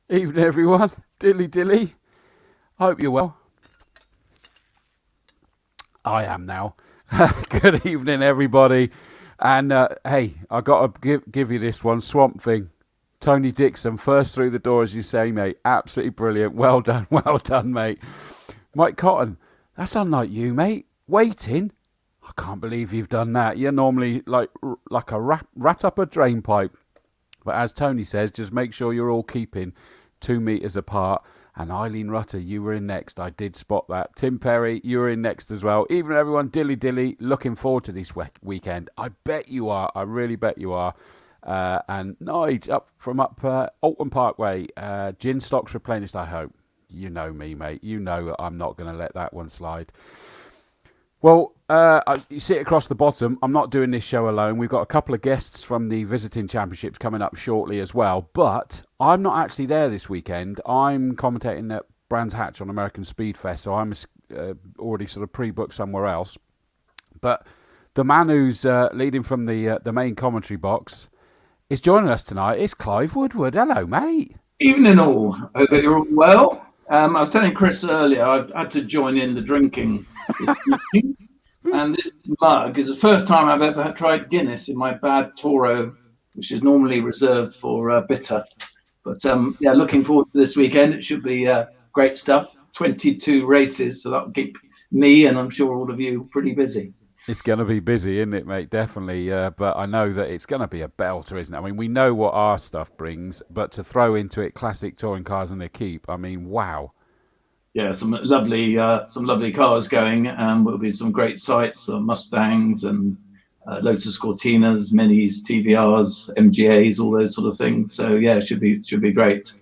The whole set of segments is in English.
Evening, everyone. Dilly. Hope you're well. I am now. Good evening, everybody. And hey, I got to give you this one. Swamp Thing. Tony Dixon, first through the door, as you say, mate. Absolutely brilliant. Well done, mate. Mike Cotton, that's unlike you, mate. Waiting. I can't believe you've done that. You're normally like a rat up a drain pipe. But as Tony says, just make sure you're all keeping 2 meters apart. And Eileen Rutter, you were in next. I did spot that. Tim Perry, you were in next as well. Even everyone, dilly, looking forward to this weekend. I bet you are. I really bet you are. And Nige up from Alton Parkway. Gin stocks replenished, I hope. You know me, mate. You know that I'm not going to let that one slide. Well, you see it across the bottom. I'm not doing this show alone. We've got a couple of guests from the visiting championships coming up shortly as well. But I'm not actually there this weekend. I'm commentating at Brands Hatch on American Speedfest, so I'm already sort of pre-booked somewhere else. But the man who's leading from the main commentary box is joining us tonight. It's Clive Woodward. Hello, mate. Evening all. Hope that you're all well. I was telling Chris earlier, I've had to join in the drinking this evening. And this mug is the first time I've ever tried Guinness in my bad Toro, which is normally reserved for bitter. But yeah, looking forward to this weekend. It should be great stuff. 22 races, so that'll keep me and I'm sure all of you pretty busy. It's going to be busy, isn't it, mate? Definitely. But I know that it's going to be a belter, isn't it? I mean, we know what our stuff brings, but to throw into it classic touring cars and Equipe, I mean, wow. Yeah, some lovely cars going. There'll be some great sights, Mustangs and Lotus Cortinas, Minis, TVRs, MGAs, all those sort of things. So yeah, it should be great.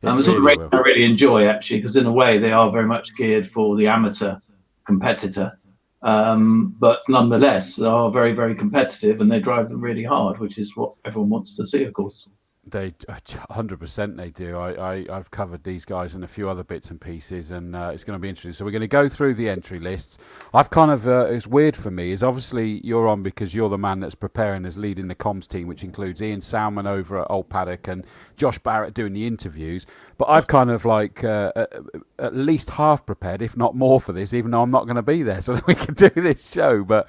The sort of race I really enjoy actually, because in a way they are very much geared for the amateur competitor. But nonetheless, they are very, very competitive and they drive them really hard, which is what everyone wants to see, of course. They 100% they do. I've covered these guys and a few other bits and pieces, and it's going to be interesting. So we're going to go through the entry lists. I've kind of it's weird for me is obviously you're on because you're the man that's preparing as leading the comms team, which includes Ian Salmon over at Old Paddock and Josh Barrett doing the interviews. But I've kind of like at least half prepared, if not more, for this, even though I'm not going to be there, so that we can do this show. But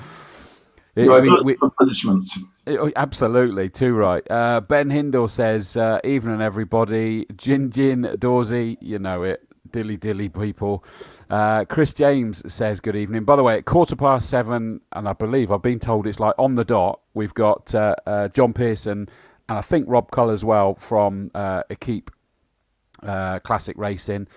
punishment. Absolutely, too right. Ben Hindle says, evening everybody. Gin, Dawsy, you know it. Dilly, people. Chris James says, good evening. By the way, at 7:15, and I believe, I've been told it's like on the dot, we've got John Pearson and I think Rob Cull as well from Equipe Classic Racing.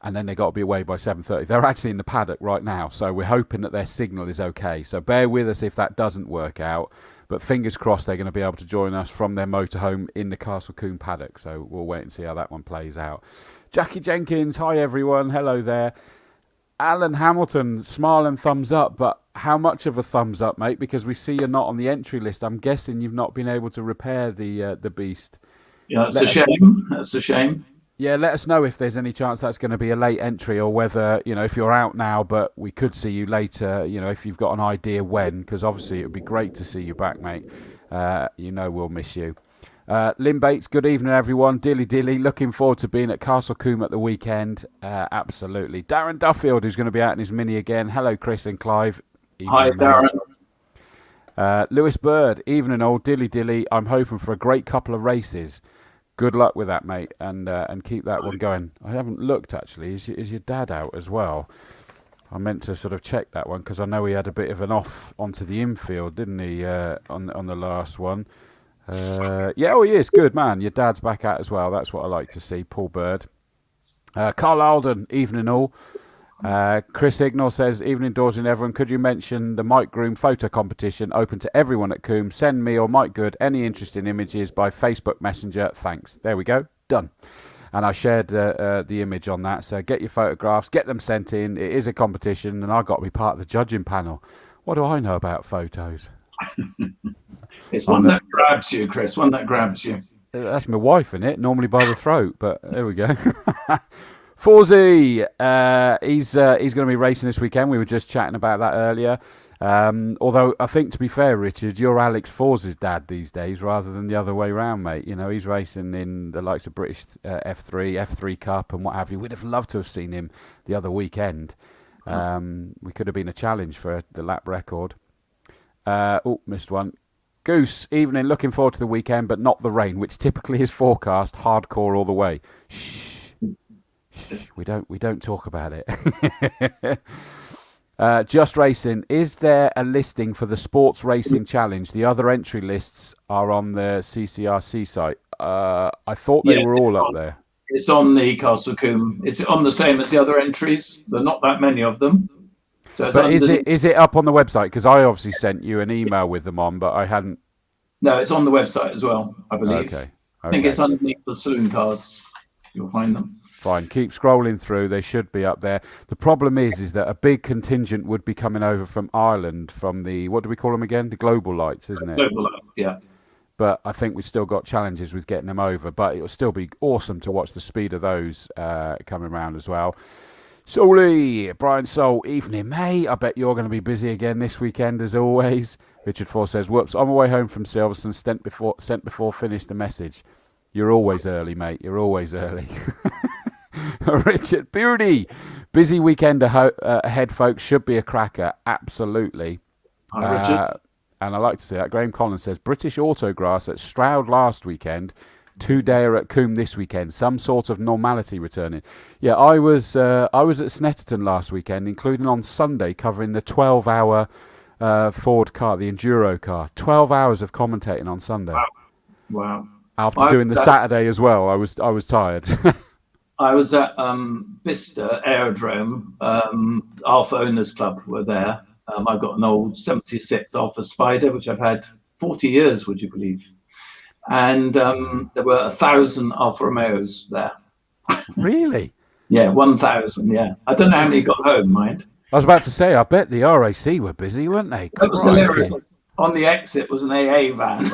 And then they got to be away by 7:30. They're actually in the paddock right now, so we're hoping that their signal is okay. So bear with us if that doesn't work out. But fingers crossed they're going to be able to join us from their motorhome in the Castle Combe paddock. So we'll wait and see how that one plays out. Jackie Jenkins, hi everyone, hello there. Alan Hamilton, smile and thumbs up, but how much of a thumbs up, mate? Because we see you're not on the entry list. I'm guessing you've not been able to repair the beast. Yeah, it's a shame. That's a shame. Yeah, let us know if there's any chance that's going to be a late entry, or whether, if you're out now, but we could see you later, if you've got an idea when, because obviously it would be great to see you back, mate. We'll miss you. Lynn Bates, good evening, everyone. Dilly, looking forward to being at Castle Combe at the weekend. Absolutely. Darren Duffield, who's going to be out in his Mini again. Hello, Chris and Clive. Evening, hi, Darren. Lewis Bird, evening, old Dilly. I'm hoping for a great couple of races. Good luck with that, mate, and keep that one going. I haven't looked, actually. Is your dad out as well? I meant to sort of check that one, because I know he had a bit of an off onto the infield, didn't he, on the last one? He is. Good, man. Your dad's back out as well. That's what I like to see, Paul Bird. Carl Alden, evening all. Chris Ignor says, evening, Dawes and everyone. Could you mention the Mike Groom photo competition open to everyone at Combe? Send me or Mike Good any interesting images by Facebook Messenger. Thanks. There we go. Done. And I shared the image on that. So get your photographs, get them sent in. It is a competition, and I've got to be part of the judging panel. What do I know about photos? It's one that grabs you, Chris. One that grabs you. That's my wife, isn't it? Normally by the throat, but there we go. Forzy, he's going to be racing this weekend. We were just chatting about that earlier. Although I think, to be fair, Richard, you're Alex Forz's dad these days rather than the other way around, mate. He's racing in the likes of British F3 Cup and what have you. We'd have loved to have seen him the other weekend. We could have been a challenge for the lap record. Missed one. Goose, evening, looking forward to the weekend, but not the rain, which typically is forecast hardcore all the way. Shh, we don't talk about it. Just Racing, is there a listing for the Sports Racing Challenge? The other entry lists are on the CCRC site. I thought they were all up there. It's on the Castle Combe. It's on the same as the other entries. There are not that many of them. So but is it up on the website? Because I obviously sent you an email with them on, but I hadn't. No, it's on the website as well, I believe. Okay. I think it's underneath the saloon cars. You'll find them. Fine. Keep scrolling through. They should be up there. The problem is that a big contingent would be coming over from Ireland, from the, what do we call them again? The Global Lights, isn't it? Global Lights, yeah. But I think we've still got challenges with getting them over. But it'll still be awesome to watch the speed of those coming around as well. Solly, Brian Soul, evening, mate. I bet you're going to be busy again this weekend as always. Richard Four says, whoops, on my way home from Silverstone, sent before finished the message. You're always early, mate. You're always early. Richard Beauty, busy weekend ahead, folks. Should be a cracker. Absolutely. Hi, Richard. And I like to see that. Graham Collins says, British Autograss at Stroud last weekend. 2-dayer at Combe this weekend. Some sort of normality returning. Yeah, I was at Snetterton last weekend, including on Sunday, covering the 12-hour Ford car, the Enduro car. 12 hours of commentating on Sunday. Wow. After doing the Saturday as well, I was tired. I was at Bicester Aerodrome. Alpha Owners Club were there. I got an old 76 Alpha Spider, which I've had 40 years, would you believe? And there were 1,000 Alfa Romeos there. Really? Yeah, 1,000, yeah. I don't know how many got home, mind. I was about to say, I bet the RAC were busy, weren't they? That was hilarious. On the exit was an AA van.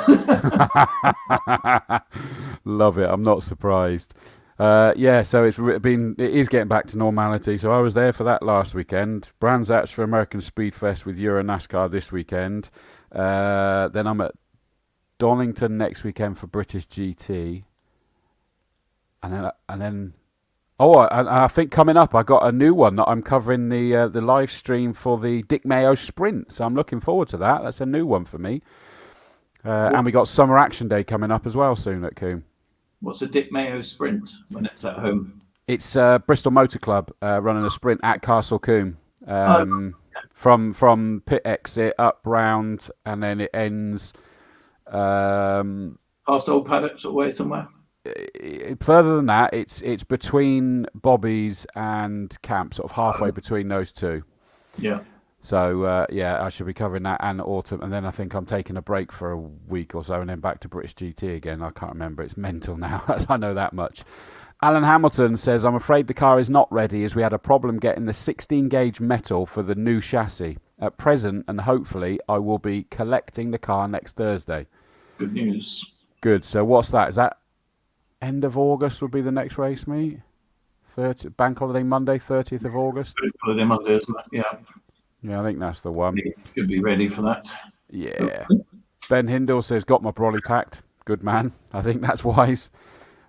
Love it. I'm not surprised. So it is getting back to normality. So I was there for that last weekend. Brands Hatch for American Speed Fest with Euro NASCAR this weekend. Then I'm at Donington next weekend for British GT, and then I think coming up I got a new one that I'm covering the live stream for the Dick Mayo Sprint, so I'm looking forward to that. That's a new one for me. And we got Summer Action Day coming up as well soon at Combe. What's a Dick Mayo Sprint when it's at home? It's Bristol Motor Club running a sprint at Castle Combe. From pit exit up round, and then it ends. Past Old Paddocks away somewhere. Further than that, it's between Bobby's and Camp, sort of halfway between those two. Yeah. So, yeah, I should be covering that and autumn. And then I think I'm taking a break for a week or so and then back to British GT again. I can't remember. It's mental now. I know that much. Alan Hamilton says, I'm afraid the car is not ready as we had a problem getting the 16-gauge metal for the new chassis. At present, and hopefully, I will be collecting the car next Thursday. Good news. Good. So what's that? Is that end of August would be the next race meet? Bank holiday Monday, 30th of August? Bank holiday Monday, isn't it? Yeah. Yeah, I think that's the one. Should be ready for that. Yeah. Ben Hindle says, got my brolly packed. Good man. I think that's wise.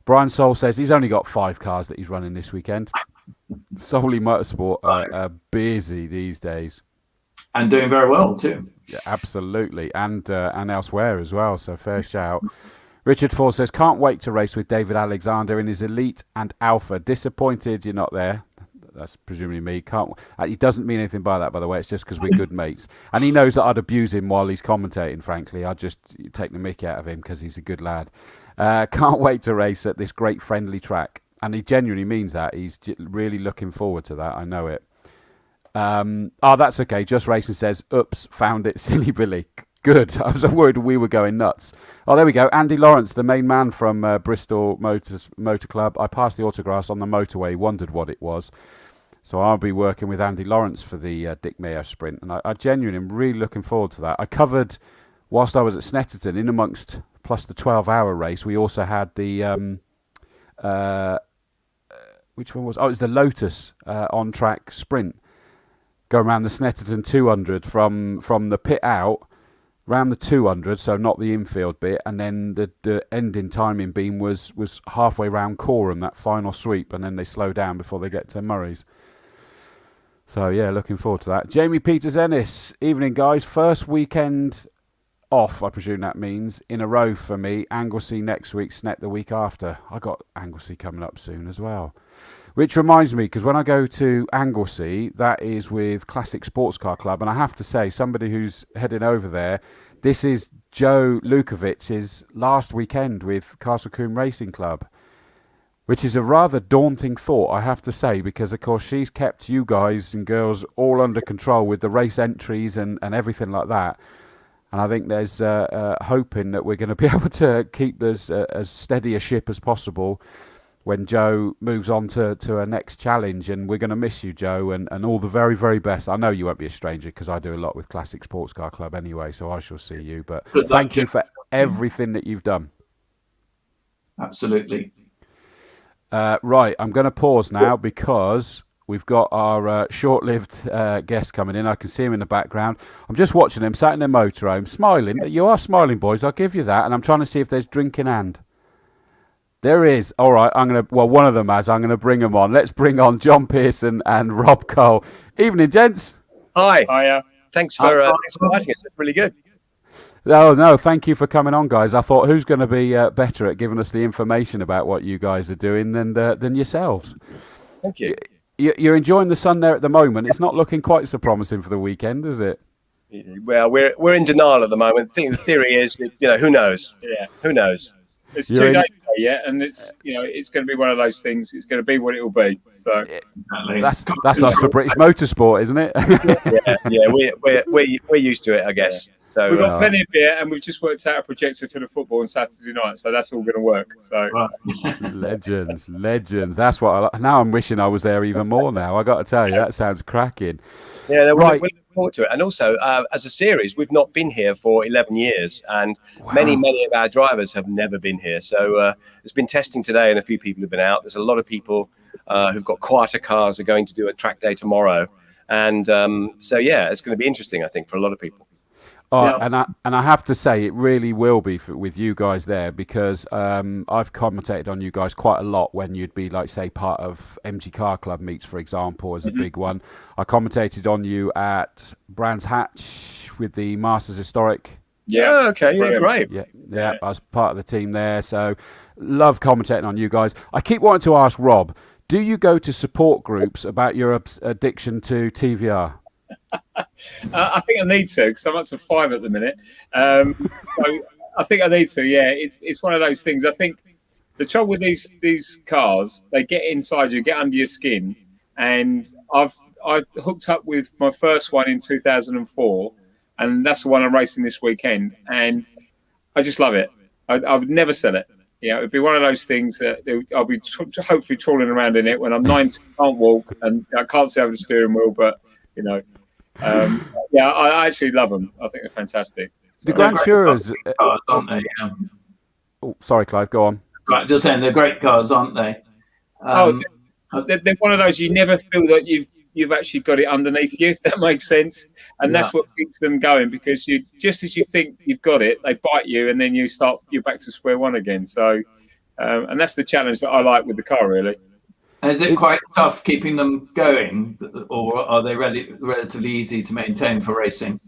Brian Soul says he's only got 5 cars that he's running this weekend. Solely Motorsport are busy these days. And doing very well too. Yeah, absolutely. And elsewhere as well, so fair shout. Richard Ford says, can't wait to race with David Alexander in his Elite and Alpha. Disappointed you're not there. That's presumably me. He doesn't mean anything by that, by the way. It's just because we're good mates. And he knows that I'd abuse him while he's commentating, frankly. I'd just take the mick out of him because he's a good lad. Can't wait to race at this great friendly track. And he genuinely means that. He's really looking forward to that. I know it. That's okay. Just Racing says, oops, found it. Silly Billy. Good. I was worried we were going nuts. Oh, there we go. Andy Lawrence, the main man from Bristol Motor Club. I passed the autographs on the motorway, wondered what it was. So I'll be working with Andy Lawrence for the Dick Mayo sprint. And I genuinely am really looking forward to that. I covered, whilst I was at Snetterton, in amongst, plus the 12-hour race, we also had the, which one was? Oh, it was the Lotus on-track sprint. Go around the Snetterton 200 from the pit out, round the 200, so not the infield bit, and then the ending timing beam was halfway round Corham, that final sweep, and then they slow down before they get to Murray's. So, yeah, looking forward to that. Jamie Peters-Ennis, evening, guys. First weekend off, I presume that means, in a row for me. Anglesey next week, Snet the week after. I got Anglesey coming up soon as well. Which reminds me, because when I go to Anglesey, that is with Classic Sports Car Club, and I have to say, somebody who's heading over there, this is Joe Lukovich's last weekend with Castle Combe Racing Club, which is a rather daunting thought, I have to say, because, of course, she's kept you guys and girls all under control with the race entries and everything like that. And I think there's hoping that we're going to be able to keep as steady a ship as possible when Joe moves on to her next challenge. And we're going to miss you, Joe, and all the very, very best. I know you won't be a stranger because I do a lot with Classic Sports Car Club anyway, so I shall see you. But thank you for everything that you've done. Absolutely. Right, I'm going to pause now because we've got our short-lived guest coming in. I can see him in the background. I'm just watching him, sat in their motorhome, smiling. You are smiling, boys, I'll give you that. And I'm trying to see if there's drink in hand. There is. All right, one of them has. I'm going to bring them on. Let's bring on John Pearson and Rob Cull. Evening, gents. Hi. Hiya. Thanks for inviting us. It's really good. Oh, no, thank you for coming on, guys. I thought, who's going to be better at giving us the information about what you guys are doing than yourselves? Thank you. You're enjoying the sun there at the moment. It's not looking quite so promising for the weekend, is it? Well, we're in denial at the moment. The theory is, who knows? Yeah, who knows? It's 2 days away yet, and it's it's going to be one of those things. It's going to be what it will be. So that's us for British motorsport, isn't it? we're used to it, I guess. So we've got plenty of beer, and we've just worked out a projector for the football on Saturday night, so that's all going to work. So legends. That's what now I'm wishing I was there even more. Now I got to tell you, that sounds cracking. Yeah, right. We're looking forward to it, and also as a series, we've not been here for 11 years, and many of our drivers have never been here. So there's been testing today, and a few people have been out. There's a lot of people who've got quieter cars are going to do a track day tomorrow, and so it's going to be interesting, I think, for a lot of people. And I have to say, it really will be with you guys there, because I've commentated on you guys quite a lot when you'd be, like, say, part of MG Car Club meets, for example, as a big one. I commentated on you at Brands Hatch with the Masters Historic. Yeah, okay, yeah, great. Yeah, I was part of the team there, so love commentating on you guys. I keep wanting to ask Rob, do you go to support groups about your addiction to TVR? I think I need to, because I'm up to 5 at the minute. So I think I need to. Yeah, it's one of those things. I think the trouble with these cars, they get inside you, get under your skin, and I've I hooked up with my first one in 2004, and that's the one I'm racing this weekend, and I just love it. I would never sell it. Yeah, it'd be one of those things that I'll be hopefully trawling around in it when I'm 90, can't walk, and I can't see over the steering wheel. But yeah, I actually love them. I think they're fantastic. The Grand Tourers, aren't they? Yeah. Oh, sorry, Clive. Go on. Right, just saying they're great cars, aren't they? They're one of those you never feel that you've actually got it underneath you, if that makes sense. And that's what keeps them going, because you just as you think you've got it, they bite you, and then you're back to square one again. So, and that's the challenge that I like with the car, really. And is it quite tough keeping them going, or are they relatively easy to maintain for racing?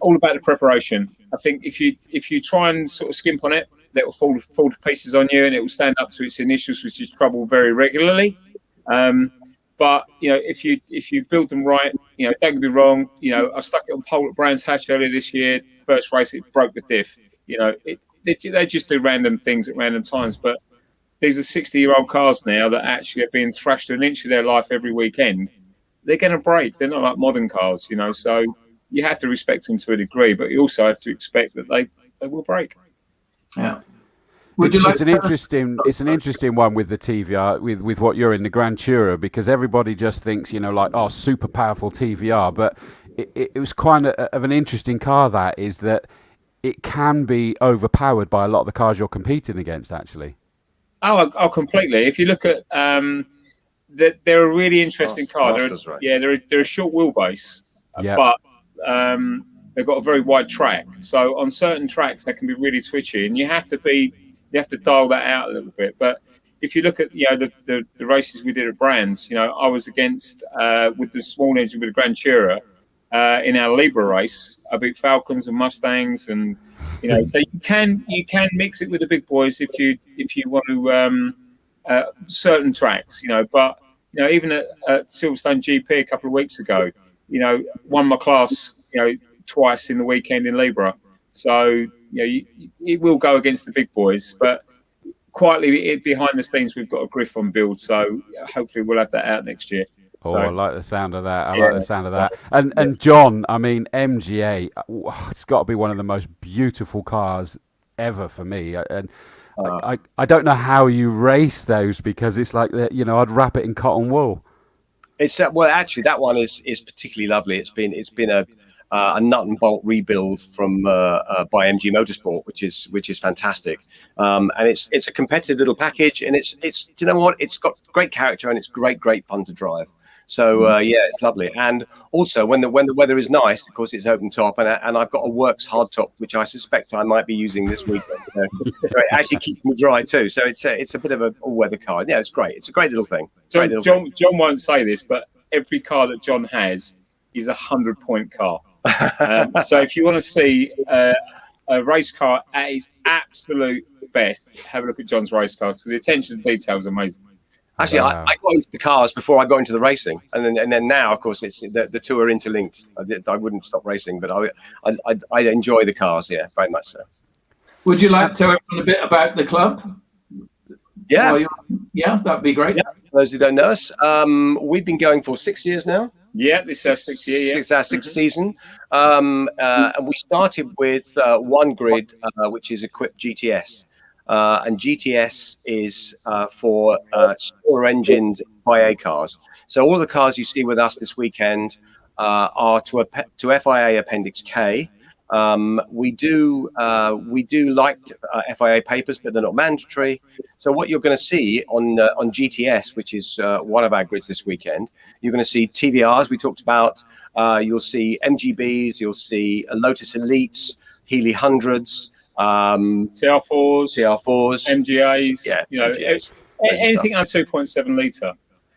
All about the preparation. I think if you try and sort of skimp on it, that will fall to pieces on you, and it will stand up to its initials, which is trouble very regularly. But if you build them right, don't get me wrong. I stuck it on pole at Brands Hatch earlier this year. First race, it broke the diff. They just do random things at random times. But these are 60-year-old cars now that actually are being thrashed an inch of their life every weekend. They're going to break. They're not like modern cars, So you have to respect them to a degree, but you also have to expect that they will break. Yeah. It's an interesting one with the TVR, with what you're in the Grand Tourer, because everybody just thinks, super powerful TVR, but it was kind of an interesting car. That is that it can be overpowered by a lot of the cars you're competing against, actually. Oh, completely. If you look at they're a really interesting car. They're a short wheelbase, but they've got a very wide track. So on certain tracks, they can be really twitchy, and you have to dial that out a little bit. But if you look at the races we did at Brands, I was against with the small engine with the Grand Tourer in our Libra race. I beat Falcons and Mustangs, and so you can mix it with the big boys if you want to certain tracks. But even at Silverstone GP a couple of weeks ago, won my class twice in the weekend in Libra. So it will go against the big boys, but quietly behind the scenes we've got a Griff on build, so hopefully we'll have that out next year. I like the sound of that. And John, I mean, MGA, it's got to be one of the most beautiful cars ever for me. And I don't know how you race those, because it's like I'd wrap it in cotton wool. It's actually that one is particularly lovely. It's been a nut and bolt rebuild from by MG Motorsport, which is fantastic. And it's a competitive little package, and it's do you know what? It's got great character, and it's great fun to drive. So it's lovely. And also when the weather is nice, of course, it's open top, and I've got a Works hard top, which I suspect I might be using this weekend. So it actually keeps me dry too. So it's a bit of a all-weather car. Yeah, it's great. It's a great little thing. John won't say this, but every car that John has is 100-point car. So if you want to see a race car at its absolute best, have a look at John's race car, because the attention to detail is amazing. Actually, I got into the cars before I got into the racing, and then now, of course, it's the two are interlinked. I wouldn't stop racing, but I enjoy the cars, very much so. Would you like to tell everyone a bit about the club? Yeah, that'd be great. Yeah. For those who don't know us, we've been going for 6 years now. Yeah, this is our 6th year. Yeah. It's our 6th season. And we started with one grid, which is Equipe GTS. And GTS is for store engined FIA cars. So all the cars you see with us this weekend are to FIA Appendix K. We do like FIA papers, but they're not mandatory. So what you're going to see on GTS, which is one of our grids this weekend, you're going to see TVRs we talked about. You'll see MGBs. You'll see Lotus Elites, Healy 100s. TR4s, MGAs, MGAs, anything under 2.7 litre.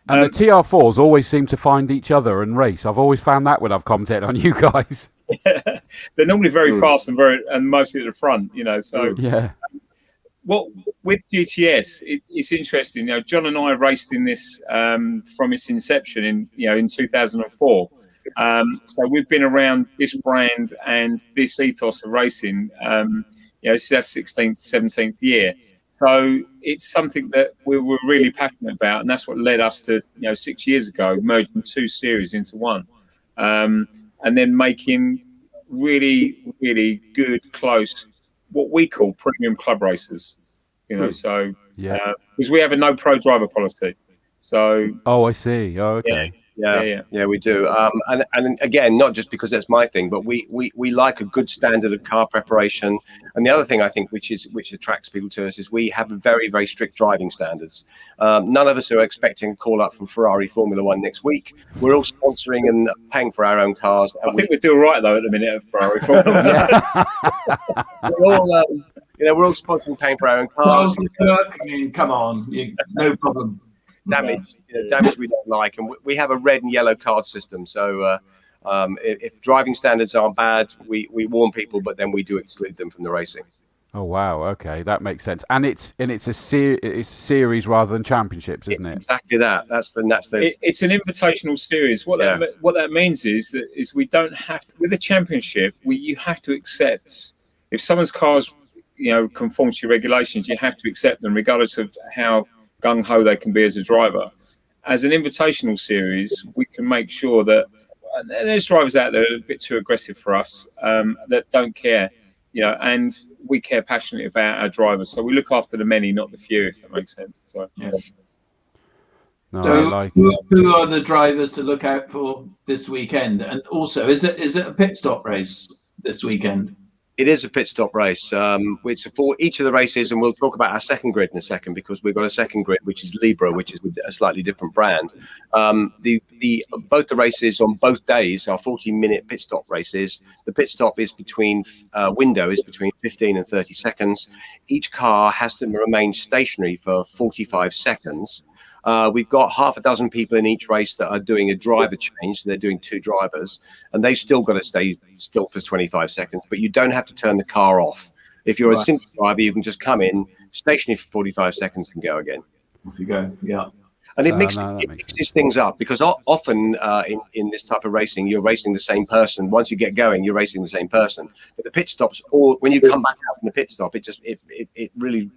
And the TR4s always seem to find each other and race. I've always found that when I've commentated on you guys. They're normally very fast and mostly at the front, So what with GTS, it's interesting. John and I raced in this from its inception in 2004. So we've been around this brand and this ethos of racing. This is our 16th, 17th year. So it's something that we were really passionate about, and that's what led us to, 6 years ago, merging 2 series into one, and then making really, really good, close, what we call premium club races. So because we have a no pro driver policy. So I see. Oh, okay. Yeah, we do. And again, not just because that's my thing, but we like a good standard of car preparation. And the other thing I think which attracts people to us is we have very, very strict driving standards. None of us are expecting a call up from Ferrari Formula One next week. We're all sponsoring and paying for our own cars. And I think we're doing right though at the minute at Ferrari Formula One. We're all sponsoring, paying for our own cars. I mean, come on, no problem. Damage we don't like, and we have a red and yellow card system. So if driving standards are bad, we warn people, but then we do exclude them from the racing. Oh wow, okay, that makes sense. And it's a series rather than championships, isn't it? Exactly that. It's an invitational series. What that means is we don't have to, with a championship. You have to accept if someone's car's conform to your regulations. You have to accept them, regardless of how gung ho they can be as a driver. As an invitational series, we can make sure that there's drivers out there that are a bit too aggressive for us, that don't care, and we care passionately about our drivers. So we look after the many, not the few, if that makes sense. So, who are the drivers to look out for this weekend? And also, is it a pit stop race this weekend? It is a pit stop race. It's for each of the races, and we'll talk about our second grid in a second, because we've got a second grid which is Libra, which is a slightly different brand. Both the races on both days are 40-minute pit stop races. The pit stop is between 15 and 30 seconds. Each car has to remain stationary for 45 seconds. We've got half a dozen people in each race that are doing a driver change. So they're doing 2 drivers, and they've still got to stay still for 25 seconds, but you don't have to turn the car off. If you're a single driver, you can just come in, stationary for 45 seconds and go again. Off you go, yeah. And it mixes things up, because often in this type of racing, you're racing the same person. Once you get going, you're racing the same person. But the pit stops, or when you come back out from the pit stop, it really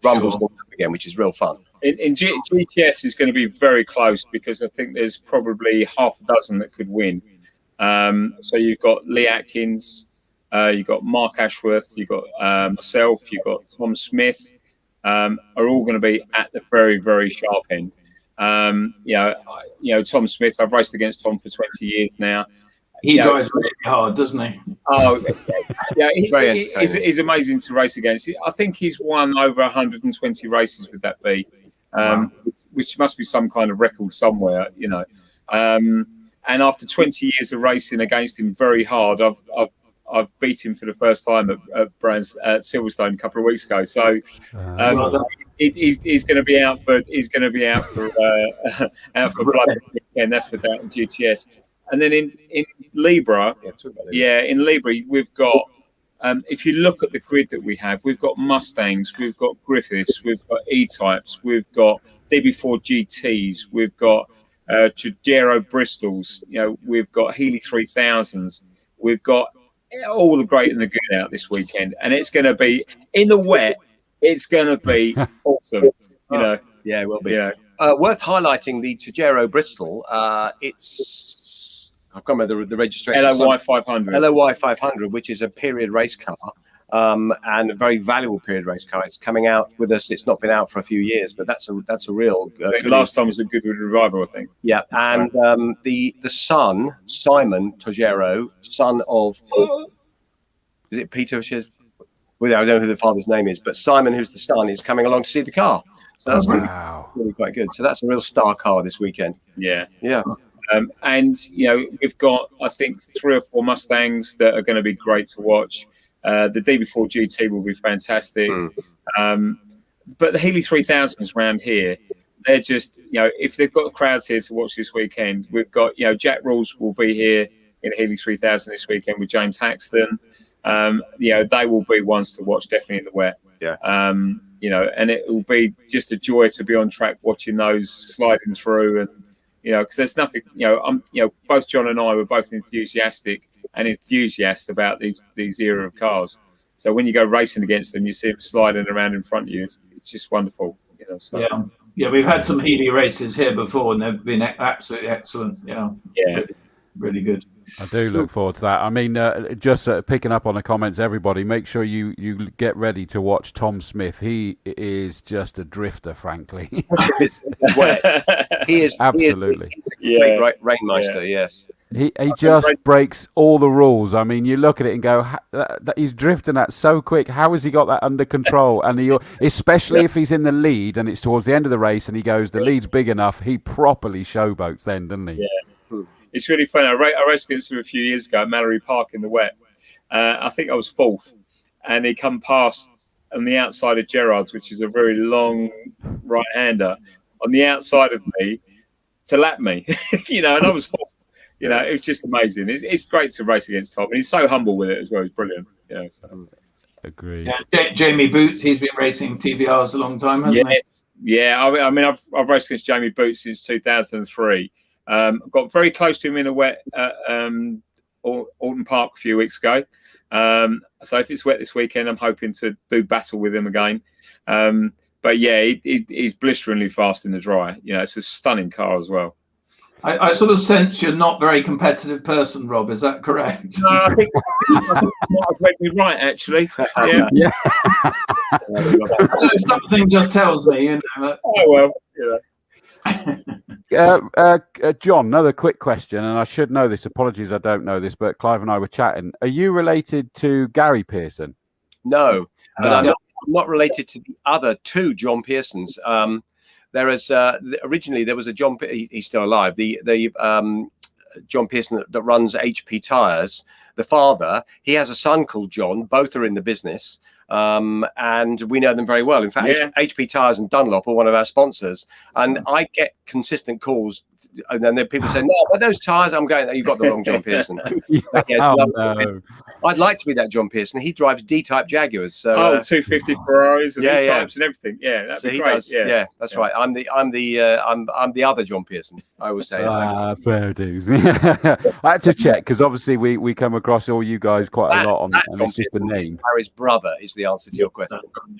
rumbles again, which is real fun. In GTS is going to be very close, because I think there's probably half a dozen that could win. So you've got Lee Atkins, you've got Mark Ashworth, you've got myself, you've got Tom Smith, are all going to be at the very, very sharp end. Tom Smith, I've raced against Tom for 20 years now. He drives really hard, doesn't he? Oh, yeah, he's amazing to race against. I think he's won over 120 races with that B, which must be some kind of record somewhere, And after 20 years of racing against him very hard, I've beat him for the first time at Brands at Silverstone a couple of weeks ago. So he's going to be out for blood, and that's for that in GTS. And then in Libra, in Libra, we've got, if you look at the grid that we have, we've got Mustangs, we've got Griffiths, we've got E-Types, we've got DB4 GTs, we've got Giugiaro Bristols, we've got Healy 3000s, we've got all the great and the good out this weekend. And it's going to be, in the wet, it's going to be awesome, Yeah, it will be. Worth highlighting the Giugiaro Bristol. I can't remember the registration. LOY 500. LOY 500, which is a period race car, and a very valuable period race car. It's coming out with us. It's not been out for a few years, but that's a real. Last time was a Goodwood Revival, I think. Yeah, and the son, Simon Giugiaro, son of, is it Peter? Well, I don't know who the father's name is, but Simon, who's the son, is coming along to see the car. So that's really quite good. So that's a real star car this weekend. Yeah. And we've got, I think, 3 or 4 Mustangs that are going to be great to watch. The DB4 GT will be fantastic. But the Healy 3000s around here, they're just, if they've got crowds here to watch this weekend, we've got, Jack Rules will be here in Healy 3000 this weekend with James Haxton. They will be ones to watch, definitely in the wet. Yeah. And it will be just a joy to be on track watching those sliding through, and because there's nothing, both John and I were both enthusiast about these era of cars. So when you go racing against them, you see them sliding around in front of you. It's just wonderful. You know, so. Yeah, we've had some Healy races here before, and they've been absolutely excellent. Yeah, really, really good. I do look forward to that. I mean, just picking up on the comments, everybody, make sure you get ready to watch Tom Smith. He is just a drifter, frankly. He is absolutely. He is a great rainmeister. Yes. He just breaks all the rules. I mean, you look at it and go, he's drifting that so quick. How has he got that under control? And especially if he's in the lead and it's towards the end of the race and he goes, the lead's big enough, he properly showboats then, doesn't he? Yeah. It's really funny. I raced against him a few years ago at Mallory Park in the wet. I think I was fourth, and he come past on the outside of Gerrard's, which is a very long right-hander, on the outside of me to lap me. You know, and I was fourth. You know, it was just amazing. It's great to race against Tom, and he's so humble with it as well. He's brilliant. Yeah, so. Agreed. Yeah, Jamie Boots, he's been racing TVRs a long time, hasn't he? Yeah. I mean, I've raced against Jamie Boots since 2003. Got very close to him in a wet Alton Park a few weeks ago. So if it's wet this weekend, I'm hoping to do battle with him again. But yeah, he's blisteringly fast in the dry. You know, it's a stunning car as well. I sort of sense you're not a very competitive person, Rob. Is that correct? No, I think I've read me right, actually. Yeah. Something just tells me, you know. Oh well, you know. John, another quick question, and I should know this. Apologies, I don't know this, but Clive and I were chatting. Are you related to Gary Pearson? No, but I'm not related to the other two John Pearsons. There is originally there was a John. He's still alive. The John Pearson that runs HP Tires. The father, he has a son called John. Both are in the business. And we know them very well. In fact, HP Tires and Dunlop are one of our sponsors. And I get consistent calls, and then people say, "No, but those tires." I'm going, "You've got the wrong John Pearson." No. I'd like to be that John Pearson. He drives D-type Jaguars. So, 250 Ferraris and E-types and everything. Yeah, that'd be great. That's right. I'm the other John Pearson. I always say. Fair dues. I had to check because obviously we come across all you guys quite a lot on, and it's just the name. Harry's brother is the answer to your question.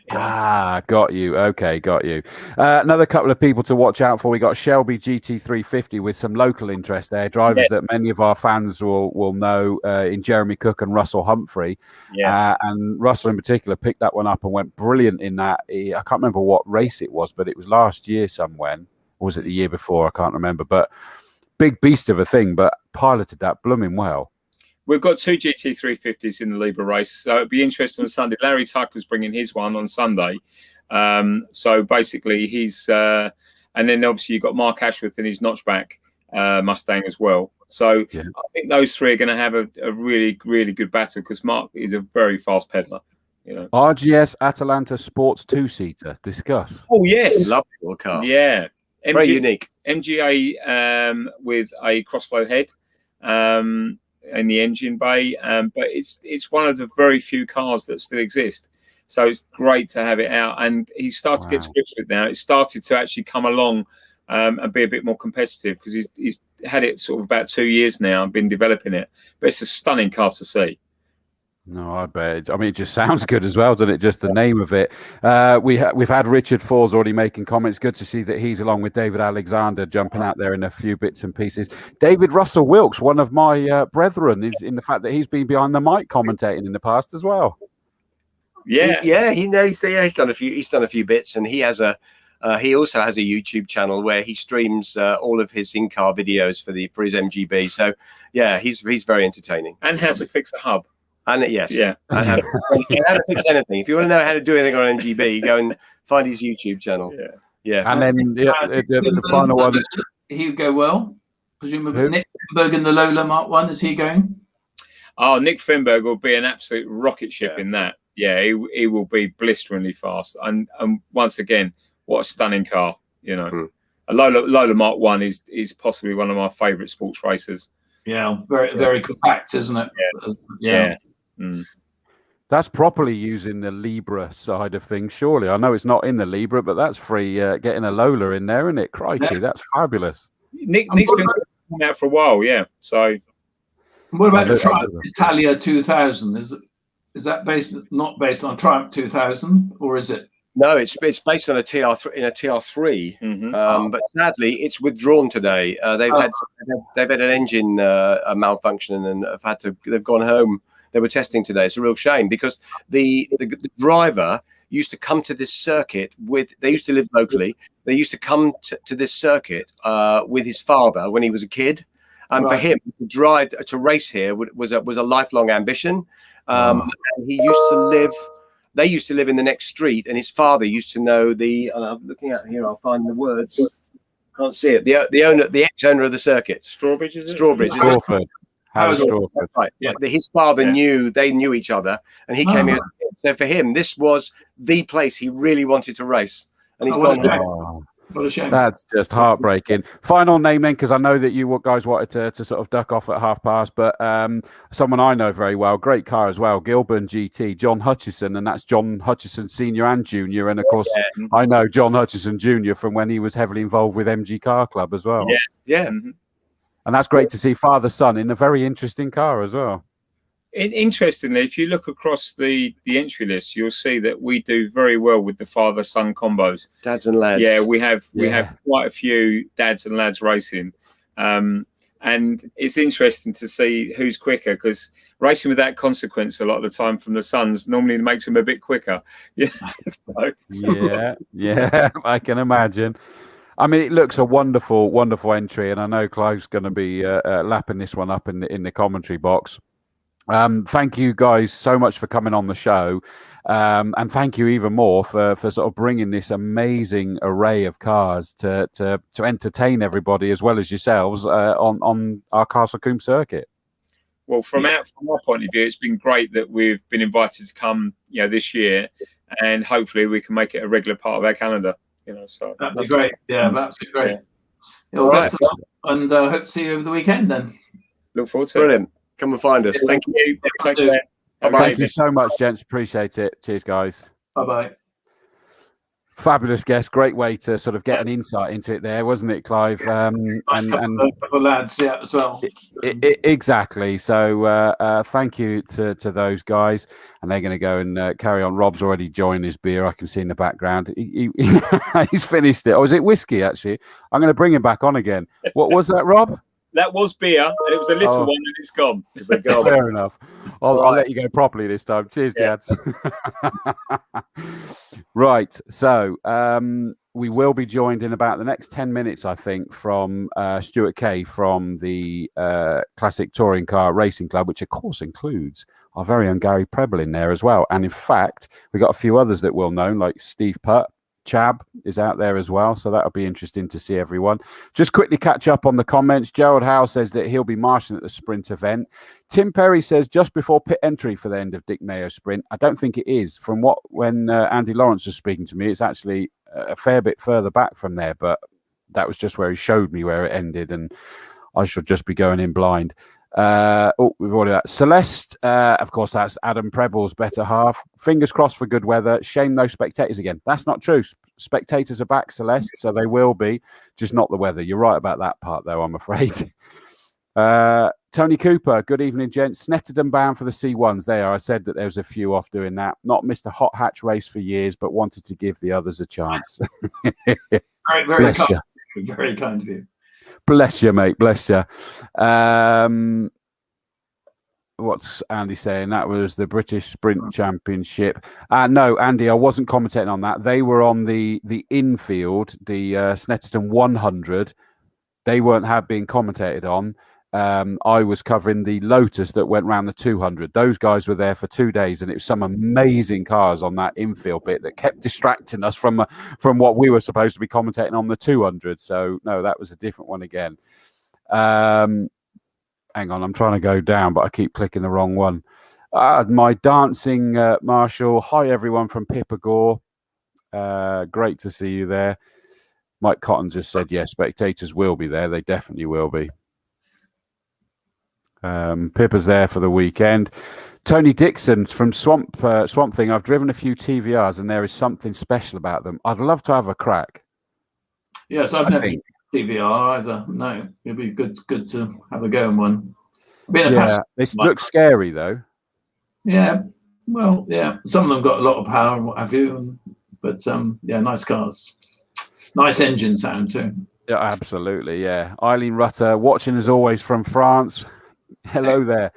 Got you. Okay, got you. Another couple of people to watch out for. We got Shelby GT350 with some local interest there. Drivers that many of our fans will know in Jeremy Cook and Russell Humphrey. And Russell in particular picked that one up and went brilliant in that. I can't remember what race it was, but it was last year somewhere. Or was it the year before? I can't remember. But big beast of a thing, but piloted that blooming well. We've got two GT350s in the Libra race, so it'd be interesting on Sunday. Larry Tucker's bringing his one on Sunday. So basically he's and then obviously you've got Mark Ashworth and his notchback Mustang as well. So I think those three are going to have a really, really good battle because Mark is a very fast peddler. You know, RGS Atalanta Sports 2-seater. Discuss. Oh yes, lovely little car. Yeah, very unique. MGA with a crossflow head in the engine bay, but it's one of the very few cars that still exist. So it's great to have it out, and he's started to get to grips with it now. It started to actually come along and be a bit more competitive because he's had it sort of about 2 years now and been developing it. But it's a stunning car to see. No, I bet. I mean, it just sounds good as well, doesn't it? Just the name of it. We've had Richard Fours already making comments. Good to see that he's along with David Alexander jumping out there in a few bits and pieces. David Russell Wilkes, one of my brethren, is in the fact that he's been behind the mic commentating in the past as well. He knows. He's done a few. He's done a few bits, and he has a. He also has a YouTube channel where he streams all of his in-car videos for his MGB. So yeah, he's very entertaining. And how to fix a hub. And and how to fix anything. If you want to know how to do anything on MGB, go and find his YouTube channel. Yeah. And then the final one. He'll go well. Presumably, Nick Finberg in the Lola Mark 1. Is he going? Oh, Nick Finberg will be an absolute rocket ship in that. Yeah, he will be blisteringly fast. And once again, what a stunning car! You know, a Lola Mark 1 is possibly one of my favourite sports racers. Yeah, very compact, isn't it? Yeah. That's properly using the Libra side of things, surely. I know it's not in the Libra, but that's free getting a Lola in there, isn't it? Crikey, that's fabulous. Nick's been coming out for a while, So what about the Italia 2000? Is it? is that not based on Triumph 2000, or is it? No, it's based on a TR3 in a TR3, but sadly it's withdrawn today. They've had an engine malfunction and they've gone home. They were testing today. It's a real shame because the driver used to come to this circuit they used to live locally. They used to come to this circuit with his father when he was a kid. And for him to race here was a lifelong ambition. And he used to live. They used to live in the next street, and his father used to know I'm looking at here. I'll find the words. Can't see it. The ex-owner of the circuit. Strawbridge, is it? Strawbridge. Strawford. Strawford. Right. Yeah. His father they knew each other, and he came here. So for him, this was the place he really wanted to race, and he's gone home. What a shame. That's just heartbreaking. Final name then, because I know that you guys wanted to sort of duck off at past, but someone I know very well, great car as well, Gilburn GT, John Hutchison, and that's John Hutchison Senior and Junior, and of course I know John Hutchison Junior from when he was heavily involved with MG Car Club as well. Yeah. And that's great to see father-son in a very interesting car as well. Interestingly, if you look across the entry list, you'll see that we do very well with the father-son combos. Dads and lads. Yeah, we have quite a few dads and lads racing. And it's interesting to see who's quicker, because racing with that consequence a lot of the time from the sons normally makes them a bit quicker. Yeah, yeah, I can imagine. I mean, it looks a wonderful, wonderful entry, and I know Clive's going to be lapping this one up in the commentary box. Thank you guys so much for coming on the show, and thank you even more for sort of bringing this amazing array of cars to entertain everybody as well as yourselves on our Castle Combe circuit. Well, from our point of view, it's been great that we've been invited to come, this year, and hopefully we can make it a regular part of our calendar. So that'd be great. Yeah, that'd be great. Yeah, well, best of luck, and hope to see you over the weekend then. Look forward to Brilliant. Come and find us. Thank you. Thank you so much, gents. Appreciate it. Cheers, guys. Bye-bye. Fabulous guest. Great way to sort of get an insight into it there, wasn't it, Clive? Nice couple of lads, as well. Exactly. So thank you to those guys. And they're going to go and carry on. Rob's already joined his beer. I can see in the background. He's finished it. Oh, is it whiskey, actually? I'm going to bring him back on again. What was that, Rob? That was beer, and it was a little one, and it's gone. Fair enough. I'll let you go properly this time. Cheers, Dads. Right. So we will be joined in about the next 10 minutes, I think, from Stuart Caie from the Classic Touring Car Racing Club, which, of course, includes our very own Gary Preble in there as well. And, in fact, we've got a few others that we'll know, like Steve Putt. Chab is out there as well, so that'll be interesting to see everyone. Just quickly catch up on the comments. Gerald Howe says that he'll be marshalling at the sprint event. Tim Perry says just before pit entry for the end of Dick Mayo sprint. I don't think it is. From when Andy Lawrence was speaking to me, it's actually a fair bit further back from there, but that was just where he showed me where it ended, and I should just be going in blind. We've already got Celeste. Of course, that's Adam Preble's better half. Fingers crossed for good weather. Shame no spectators again. That's not true. Spectators are back, Celeste, so they will be, just not the weather. You're right about that part, though, I'm afraid. Tony Cooper, good evening, gents. Snetterdon bound for the C1s. They are. I said that there was a few off doing that. Not missed a hot hatch race for years, but wanted to give the others a chance. Very kind. Very kind of you. Bless you, mate. Bless you. What's Andy saying? That was the British Sprint Championship. No, Andy, I wasn't commentating on that. They were on the infield, the Snetterton 100. They weren't being commentated on. I was covering the Lotus that went round the 200. Those guys were there for 2 days, and it was some amazing cars on that infield bit that kept distracting us from what we were supposed to be commentating on the 200. So no, that was a different one again. Hang on, I'm trying to go down, but I keep clicking the wrong one. My dancing Marshall. Hi everyone from Pippa Gore. Great to see you there. Mike Cotton just said yes, spectators will be there. They definitely will be. Pippa's there for the weekend. Tony Dixon from Swamp Thing. I've driven a few TVRs and there is something special about them. I'd love to have a crack. Yes, I've never TVR either. No, it'd be good to have a go in one. It looks scary though. Yeah, Well, yeah, some of them got a lot of power and what have you, but yeah, nice cars, nice engine sound too. Yeah, absolutely. Yeah, Eileen Rutter watching as always from France. Hello there.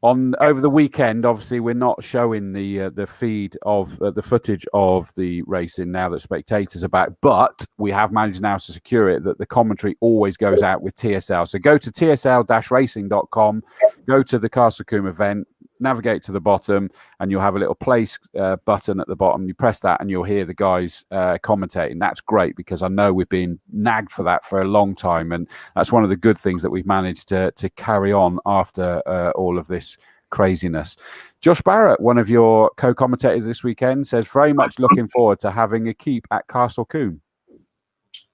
Over the weekend, obviously, we're not showing the feed of the footage of the racing now that spectators are back, but we have managed now to secure it that the commentary always goes out with TSL. So go to tsl-racing.com, go to the Castle Combe event, navigate to the bottom, and you'll have a little place button at the bottom. You press that, and you'll hear the guys commentating. That's great because I know we've been nagged for that for a long time, and that's one of the good things that we've managed to carry on after all of this craziness. Josh Barrett, one of your co-commentators this weekend, says very much looking forward to having Equipe at Castle Combe.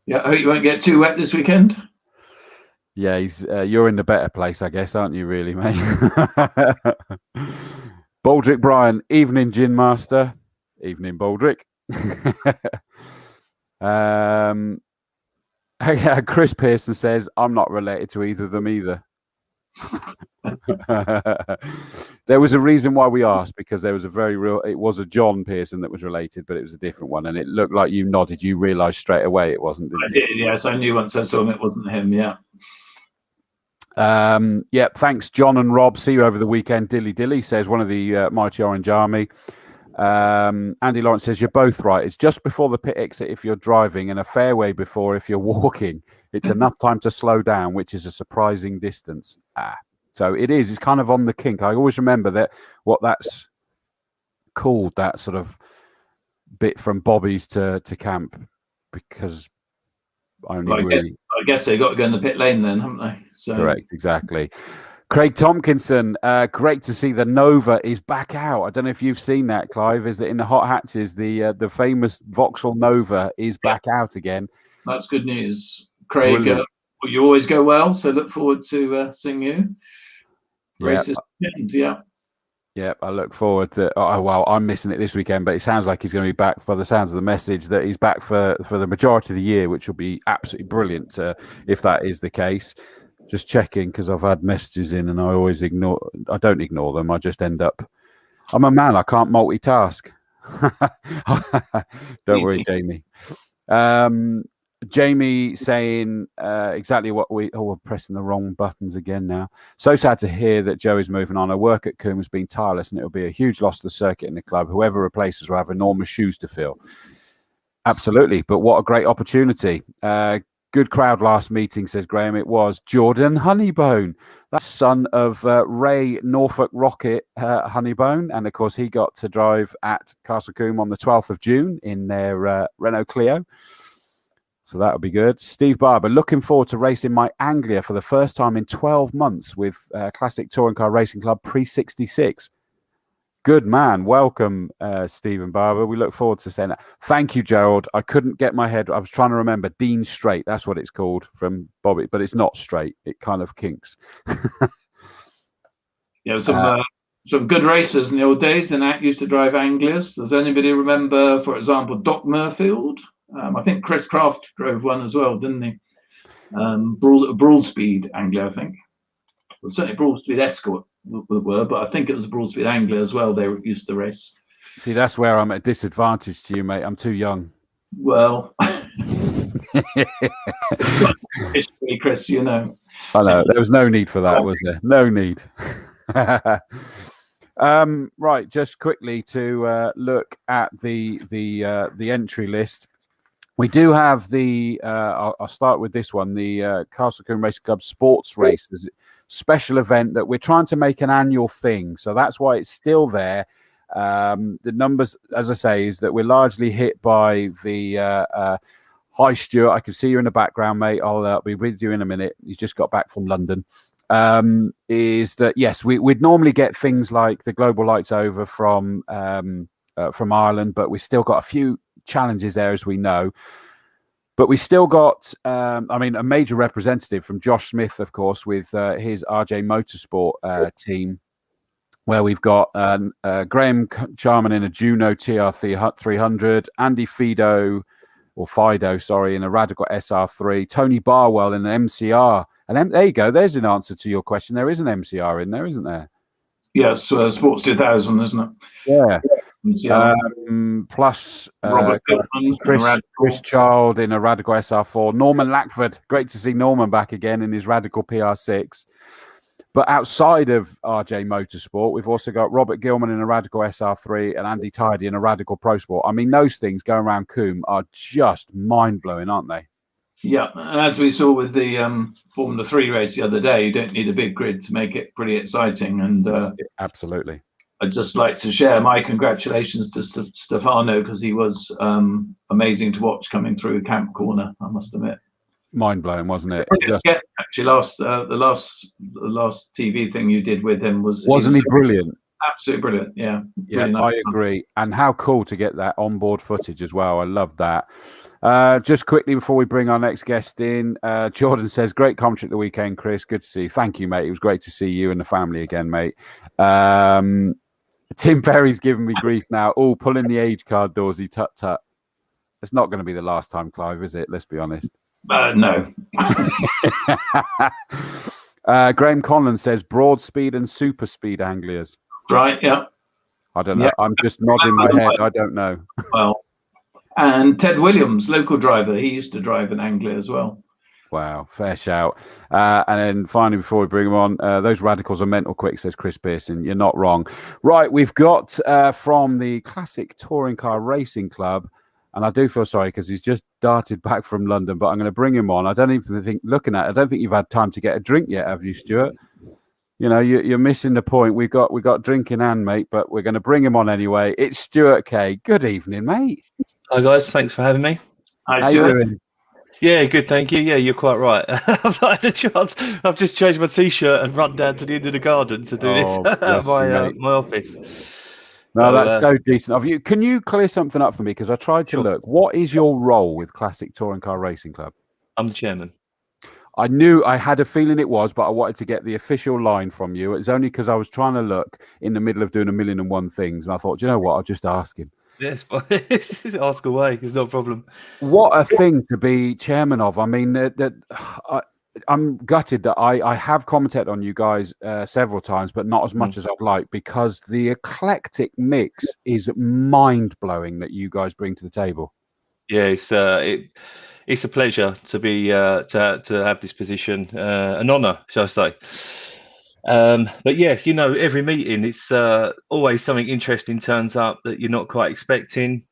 Yeah, I hope you won't get too wet this weekend. Yeah, you're in the better place, I guess, aren't you, really, mate? Baldrick Bryan, evening, Gin Master. Evening, Baldrick. Chris Pearson says, I'm not related to either of them either. There was a reason why we asked, because there was it was a John Pearson that was related, but it was a different one, and it looked like you nodded. You realised straight away it wasn't, didn't you? I did, yes. I knew once I saw him it wasn't him, yeah. Yeah, thanks, John and Rob. See you over the weekend. Dilly says, one of the Mighty Orange Army. Andy Lawrence says, you're both right. It's just before the pit exit if you're driving, and a fair way before if you're walking. It's enough time to slow down, which is a surprising distance. So it is. It's kind of on the kink. I always remember that what that's called, that sort of bit from Bobby's to camp, because I guess they got to go in the pit lane then, haven't they? So. Correct, exactly. Craig Tompkinson, great to see the Nova is back out. I don't know if you've seen that, Clive. Is that in the hot hatches, the famous Vauxhall Nova is back out again. That's good news, Craig. You always go well, so look forward to seeing you. Yeah, I look forward to. Oh well, I'm missing it this weekend, but it sounds like he's going to be back. For the sounds of the message, that he's back for the majority of the year, which will be absolutely brilliant if that is the case. Just checking, because I've had messages in and I always I don't ignore them. I just end up. I'm a man. I can't multitask. Don't worry, Jamie. Jamie saying exactly what we're pressing the wrong buttons again now. So sad to hear that Joe is moving on. Her work at Combe has been tireless, and it'll be a huge loss to the circuit and the club. Whoever replaces will have enormous shoes to fill. Absolutely, but what a great opportunity. Good crowd last meeting, says Graham. It was Jordan Honeybone, that's son of Ray Norfolk Rocket Honeybone, and of course he got to drive at Castle Combe on the 12th of June in their Renault Clio. So that would be good. Steve Barber, looking forward to racing my Anglia for the first time in 12 months with Classic Touring Car Racing Club Pre-66. Good man. Welcome, Stephen Barber. We look forward to saying that. Thank you, Gerald. I couldn't get my head. I was trying to remember Dean Straight. That's what it's called from Bobby, but it's not straight. It kind of kinks. Yeah, some good racers in the old days, and that used to drive Anglias. Does anybody remember, for example, Doc Murfield? I think Chris Craft drove one as well, didn't he? Broad Speed Anglia, I think. Well, certainly Broad Speed Escort were, but I think it was Broad Speed Anglia as well. They used to race. See, that's where I'm at a disadvantage to you, mate. I'm too young. Well, history, Chris, you know. I know. There was no need for that, was there? No need. Right, just quickly to look at the entry list. We do have the. I'll start with this one. The Castle Combe Racing Club Sports Race is a special event that we're trying to make an annual thing. So that's why it's still there. The numbers, as I say, is that we're largely hit by the. Hi, Stuart. I can see you in the background, mate. I'll be with you in a minute. He's just got back from London. Is that yes? We'd normally get things like the Global Lights Over from Ireland, but we've still got a few challenges there, as we know. But we still got, a major representative from Josh Smith, of course, with his RJ Motorsport team, where we've got Graham Charman in a Juno TR 300, Andy Fido in a Radical SR3, Tony Barwell in an MCR. And there you go. There's an answer to your question. There is an MCR in there, isn't there? Yes, Sports 2000, isn't it? Yeah. Yeah. Plus Robert Gilman, Chris Child in a Radical SR4. Norman Lackford. Great to see Norman back again in his Radical PR6. But outside of RJ Motorsport, we've also got Robert Gilman in a Radical SR3 and Andy Tidy in a Radical Pro Sport. I mean, those things going around Combe are just mind-blowing, aren't they? Yeah, and as we saw with the Formula 3 race the other day, you don't need a big grid to make it pretty exciting. And absolutely. I'd just like to share my congratulations to Stefano, because he was amazing to watch coming through Camp Corner, I must admit. Mind-blowing, wasn't it? Yeah, actually, the last TV thing you did with him wasn't he brilliant? Absolutely brilliant. Yeah, yeah, really nice. I agree. And how cool to get that onboard footage as well. I love that. Just quickly before we bring our next guest in, Jordan says, great commentary at the weekend, Chris. Good to see you. Thank you, mate. It was great to see you and the family again, mate. Tim Perry's giving me grief now. Oh, pulling the age card, Dawesy. Tut tut. It's not going to be the last time, Clive, is it? Let's be honest. No. Graham Conlon says broad speed and super speed Anglias. Right, yeah. I don't know. Yeah. I'm just nodding my head. I don't know. Well, and Ted Williams, local driver, he used to drive an Anglia as well. Wow, fair shout. And then finally, before we bring him on, those radicals are mental quick, says Chris Pearson. You're not wrong. Right, we've got from the Classic Touring Car Racing Club, and I do feel sorry because he's just darted back from London, but I'm going to bring him on. I don't even think, looking at it, I don't think you've had time to get a drink yet, have you, Stuart? You know, you're missing the point. We've got drink in hand, mate, but we're going to bring him on anyway. It's Stuart Caie. Good evening, mate. Hi, guys. Thanks for having me. Hi, how you doing? Yeah, good, thank you. Yeah, you're quite right. I've not had a chance. I've just changed my T-shirt and run down to the end of the garden to do this at my office. No, that's so decent of you. Can you clear something up for me? Because I tried to look. What is your role with Classic Touring Car Racing Club? I'm the chairman. I had a feeling it was, but I wanted to get the official line from you. It's only because I was trying to look in the middle of doing 1,000,001 things, and I thought, you know what? I'll just ask him. Yes, ask away. It's no problem. What a thing to be chairman of. I mean, I'm gutted that I have commented on you guys several times, but not as much as I'd like, because the eclectic mix is mind-blowing that you guys bring to the table. Yeah, it's a pleasure to be to have this position, an honour, shall I say. But yeah, you know, every meeting, it's always something interesting turns up that you're not quite expecting.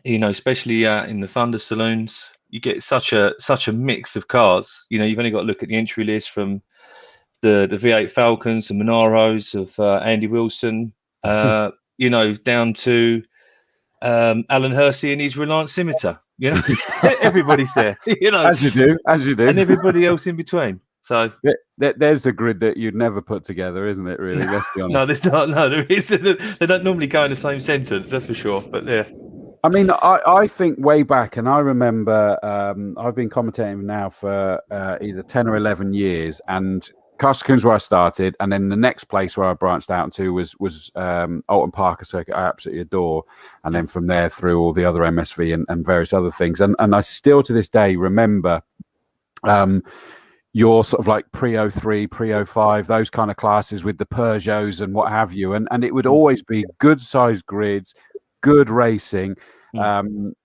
You know, especially in the Thunder saloons, you get such a mix of cars. You know, you've only got to look at the entry list from the V8 Falcons and Monaros of Andy Wilson, you know, down to Alan Hersey and his Reliant Scimitar. You know, everybody's there. You know, as you do, and everybody else in between. So there's a grid that you'd never put together, isn't it? Really, let's be honest. No, there's not. No, there is. They don't normally go in the same sentence, that's for sure. But yeah. I mean, I think way back, and I remember I've been commentating now for either 10 or 11 years, and Castle Combe's where I started, and then the next place where I branched out to was Alton Park, a circuit I absolutely adore, and then from there through all the other MSV and various other things, and I still to this day remember your sort of like pre-03, pre-05, those kind of classes with the Peugeots and what have you, and it would always be good sized grids, good racing, and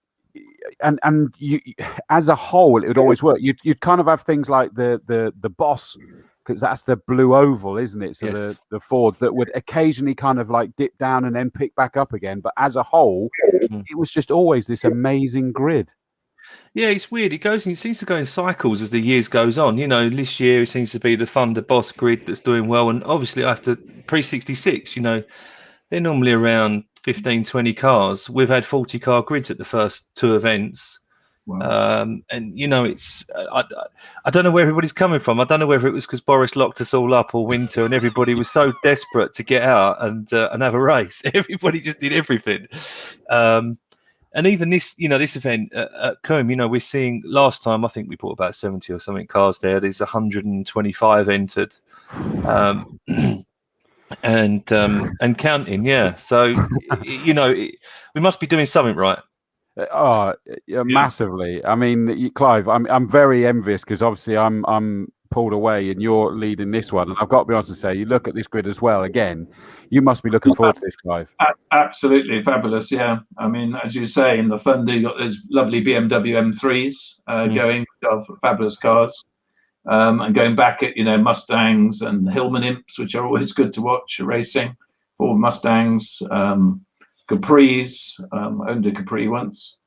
you, as a whole, it would always work. You'd kind of have things like the Boss, because that's the blue oval, isn't it? So yes. the Fords that would occasionally kind of like dip down and then pick back up again, but as a whole, it was just always this amazing grid. Yeah, it's weird. It seems to go in cycles as the years goes on. You know, this year it seems to be the Thunder Boss grid that's doing well, and obviously after pre-66, you know, they're normally around 15, 20 cars. We've had 40 car grids at the first two events. Wow. And, you know, it's I don't know where everybody's coming from. I don't know whether it was because Boris locked us all up all winter and everybody was so desperate to get out and have a race. Everybody just did everything. And even this, you know, this event at Combe, you know, we're seeing last time, I think we bought about 70 or something cars there. There's 125 entered. And counting, yeah. So, you know, we must be doing something right. Oh, yeah, massively. I mean, Clive, I'm very envious because obviously I'm pulled away, and you're leading this one. And I've got to be honest and say, you look at this grid as well. Again, you must be looking forward to this, Clive. Absolutely fabulous. Yeah, I mean, as you say, in the Thunder, you got those lovely BMW M3s going, fabulous cars. And going back at Mustangs and Hillman Imps, which are always good to watch racing. Ford Mustangs, Capris, owned a Capri once,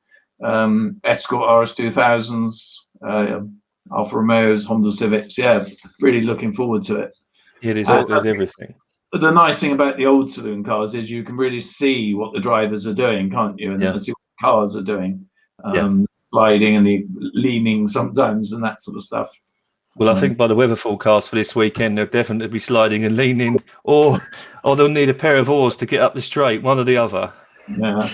Escort RS2000s, Alfa Romeos, Honda Civics. Yeah, really looking forward to it. Yeah, there's everything. The nice thing about the old saloon cars is you can really see what the drivers are doing, can't you? And see what the cars are doing, sliding and the leaning sometimes and that sort of stuff. Well, I think by the weather forecast for this weekend, they'll definitely be sliding and leaning, or they'll need a pair of oars to get up the straight, one or the other. Yeah.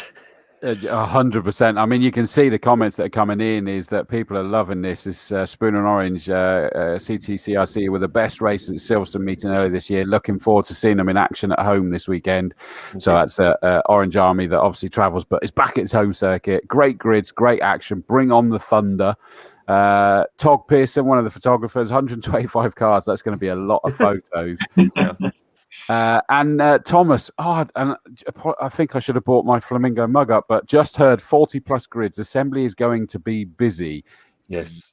100%. I mean, you can see the comments that are coming in is that people are loving this. This Spoon and Orange CTCRC were the best races at Silverstone meeting earlier this year. Looking forward to seeing them in action at home this weekend. Okay. So that's Orange Army that obviously travels, but it's back at its home circuit. Great grids, great action. Bring on the thunder. Tog Pearson, one of the photographers, 125 cars. That's going to be a lot of photos. And Thomas, and I think I should have bought my Flamingo mug up, but just heard 40 plus grids. Assembly is going to be busy. Yes.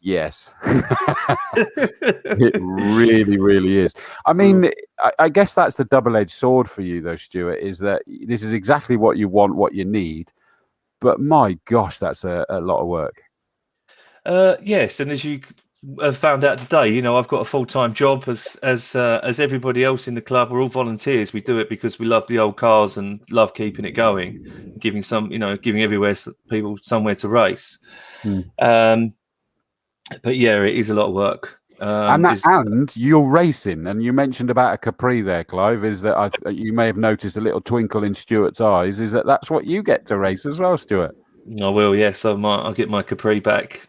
It really, really is. I mean, I guess that's the double-edged sword for you, though, Stuart, is that this is exactly what you want, what you need. But my gosh, that's a lot of work. Yes, and as you have found out today, I've got a full-time job as everybody else in the club. We're all volunteers. We do it because we love the old cars and love keeping it going, giving everywhere people somewhere to race. But yeah, it is a lot of work. And you're racing, and you mentioned about a Capri there, Clive. Is that you may have noticed a little twinkle in Stuart's eyes? Is that's what you get to race as well, Stuart? I will, yes. I'll get my Capri back.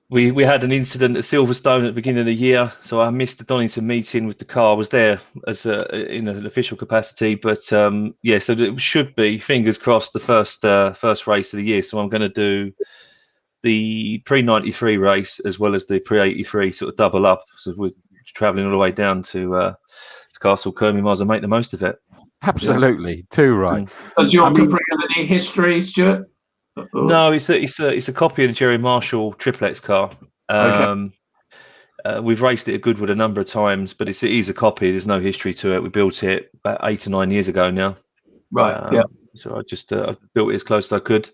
We had an incident at Silverstone at the beginning of the year, so I missed the Donington meeting with the car. I was there as in an official capacity, but so it should be, fingers crossed, the first race of the year. So I'm going to do the pre-93 race as well as the pre-83 sort of double up. So we're travelling all the way down to Castle Combe. We might as well make the most of it. Absolutely, too right. Does your Capri have any history, Stuart? No, it's a copy of the Jerry Marshall Triplex car. We've raced it at Woodward a number of times, but it is a copy. There's no history to it. We built it about 8 or 9 years ago now. Right. So I just built it as close as I could.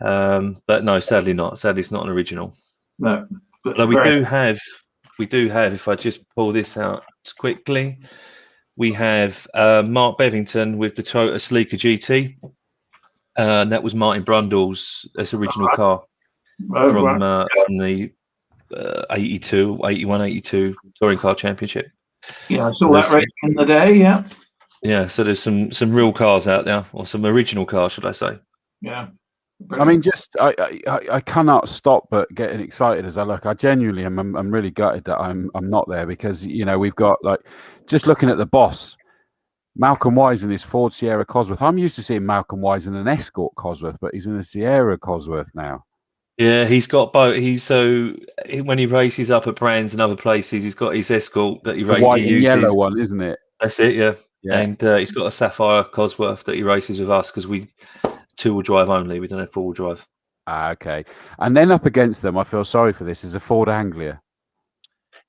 But no, sadly not. Sadly, it's not an original. No. But we do have. If I just pull this out quickly, we have Mark Bevington with the Toyota Sleeker GT. And that was Martin Brundle's original car from the 81, 82 Touring Car Championship. Yeah, I saw that race in the day, yeah. Yeah, so there's some real cars out there, or some original cars, should I say. Yeah. Brilliant. I mean, I cannot stop but getting excited as I look. I genuinely am. I'm really gutted that I'm not there because, we've got, just looking at the boss, Malcolm Wise in his Ford Sierra Cosworth. I'm used to seeing Malcolm Wise in an Escort Cosworth, but he's in a Sierra Cosworth now. Yeah, he's got both. When he races up at Brands and other places, he's got his Escort that he races. The white and yellow one, isn't it? That's it, yeah. And he's got a Sapphire Cosworth that he races with us because we two-wheel drive only. We don't have four-wheel drive. Okay. And then up against them, I feel sorry for this, is a Ford Anglia.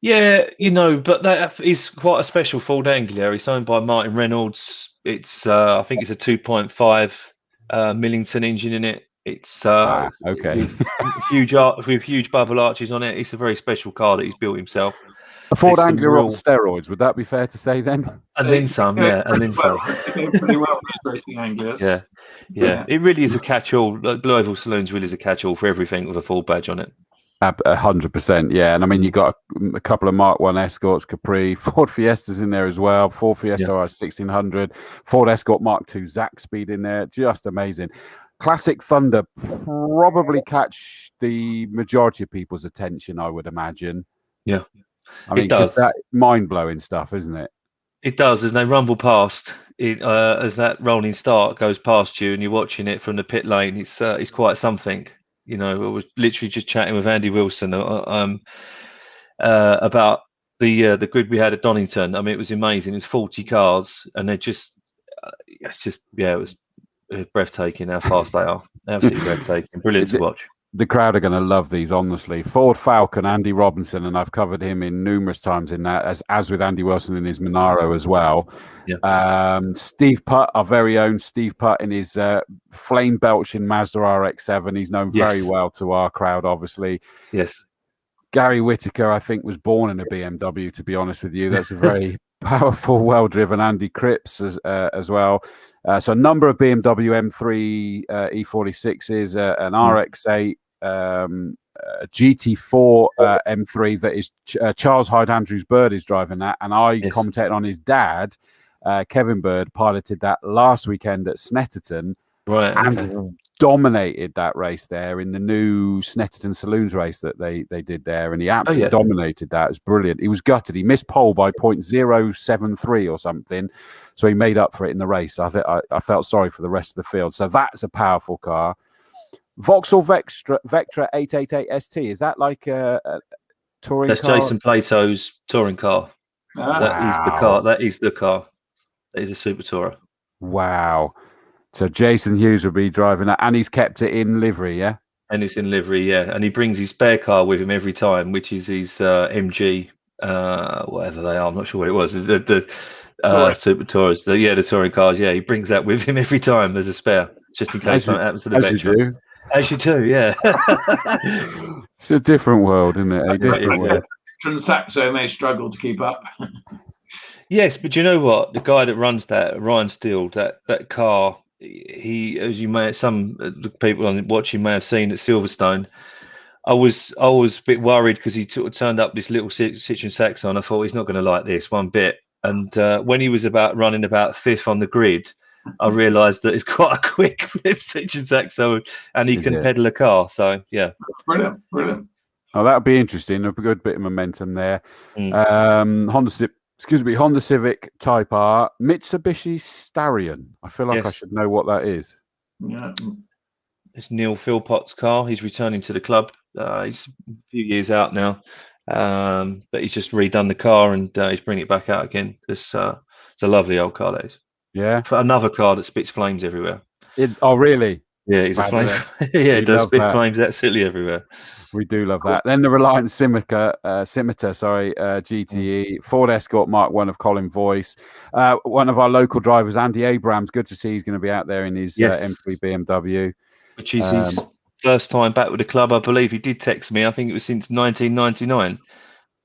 Yeah, but that is quite a special Ford Anglia. It's owned by Martin Reynolds. It's I think it's a 2.5 Millington engine in it. It's okay. with huge bevel arches on it. It's a very special car that he's built himself. A Ford Anglia on steroids, would that be fair to say then? And then some, yeah, and then some. Pretty well racing Anglias. Yeah. It really is a catch-all. Blue Oval Saloons really is a catch-all for everything with a Ford badge on it. 100%, yeah. And I mean, you got a couple of Mark 1 Escorts, Capri, Ford Fiestas in there as well. Ford Fiesta RS 1600, Ford Escort Mark II Zac Speed in there. Just amazing. Classic Thunder probably catch the majority of people's attention, I would imagine. Yeah. I mean, because that mind-blowing stuff, isn't it? It does. As they rumble past, as that rolling start goes past you and you're watching it from the pit lane, it's quite something. I was literally just chatting with Andy Wilson, about the grid we had at Donington. I mean, it was amazing. It was 40 cars, and it was breathtaking how fast they are. Absolutely breathtaking. Brilliant to watch. The crowd are going to love these, honestly. Ford Falcon, Andy Robinson, and I've covered him in numerous times in that, as with Andy Wilson in his Monaro as well. Yeah. Steve Putt, our very own Steve Putt, in his flame belching Mazda RX-7. He's known very well to our crowd, obviously. Yes. Gary Whittaker, I think, was born in a BMW, to be honest with you. That's a very powerful, well-driven Andy Cripps as well. So a number of BMW M3 E46s, an RX-8, GT4 M3 that is Charles Hyde Andrews Bird is driving that, and I commentated on his dad. Kevin Bird piloted that last weekend at Snetterton, and dominated that race there in the new Snetterton Saloons race that they did there, and he absolutely dominated that. It was brilliant. He was gutted. He missed pole by 0.073 or something, so he made up for it in the race. I felt sorry for the rest of the field. So that's a powerful car. Vauxhall Vectra 888 ST, is that like a touring car? That's Jason Plato's touring car. That is the car. That is the car. That is a Super Tourer. Wow. So Jason Hughes will be driving that, and he's kept it in livery, yeah? And it's in livery, yeah. And he brings his spare car with him every time, which is his MG, whatever they are. I'm not sure what it was. The Super Tourers, the touring cars. Yeah, he brings that with him every time as a spare, just in case something happens to the Vectra. As you do, yeah. It's a different world, isn't it? A different world. And Saxo may struggle to keep up. Yes, but you know what? The guy that runs that, Ryan Steele, that car, he, as you may, some people on watching may have seen at Silverstone. I was a bit worried because he turned up this little Citroen Saxo, and I thought he's not going to like this one bit. And when he was running about fifth on the grid, I realised that it's quite a quick Citroen Saxo, and he can pedal a car. So yeah, brilliant. Oh, that'll be interesting. A good bit of momentum there. Honda Civic Type R, Mitsubishi Starion. I feel like I should know what that is. Yeah. It's Neil Philpott's car. He's returning to the club. He's a few years out now, but he's just redone the car, and he's bringing it back out again. It's a lovely old car, that is. Yeah. For another car that spits flames everywhere. Really? Yeah, he's a flame. Yeah, it does spit flames absolutely everywhere. We do love that. Then the Reliant Scimitar, GTE, Ford Escort Mark 1 of Colin Voice. One of our local drivers, Andy Abrams, good to see he's going to be out there in his M3 BMW. Which is his first time back with the club, I believe. He did text me. I think it was since 1999.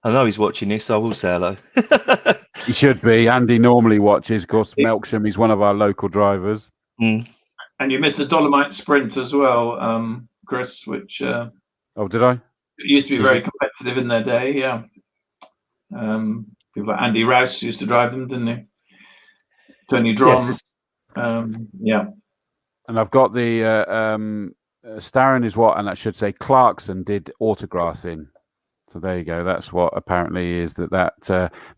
I know he's watching this, so I will say hello. He should be. Andy normally watches. Of course, Melksham, he's one of our local drivers. And you missed the Dolomite Sprint as well, Chris, which... oh, did I? It used to be very competitive in their day, yeah. People like Andy Rouse used to drive them, didn't he? Tony Dron. Yeah. And I've got the Starren is what, and I should say Clarkson did autographs in. So there you go. That's what apparently is that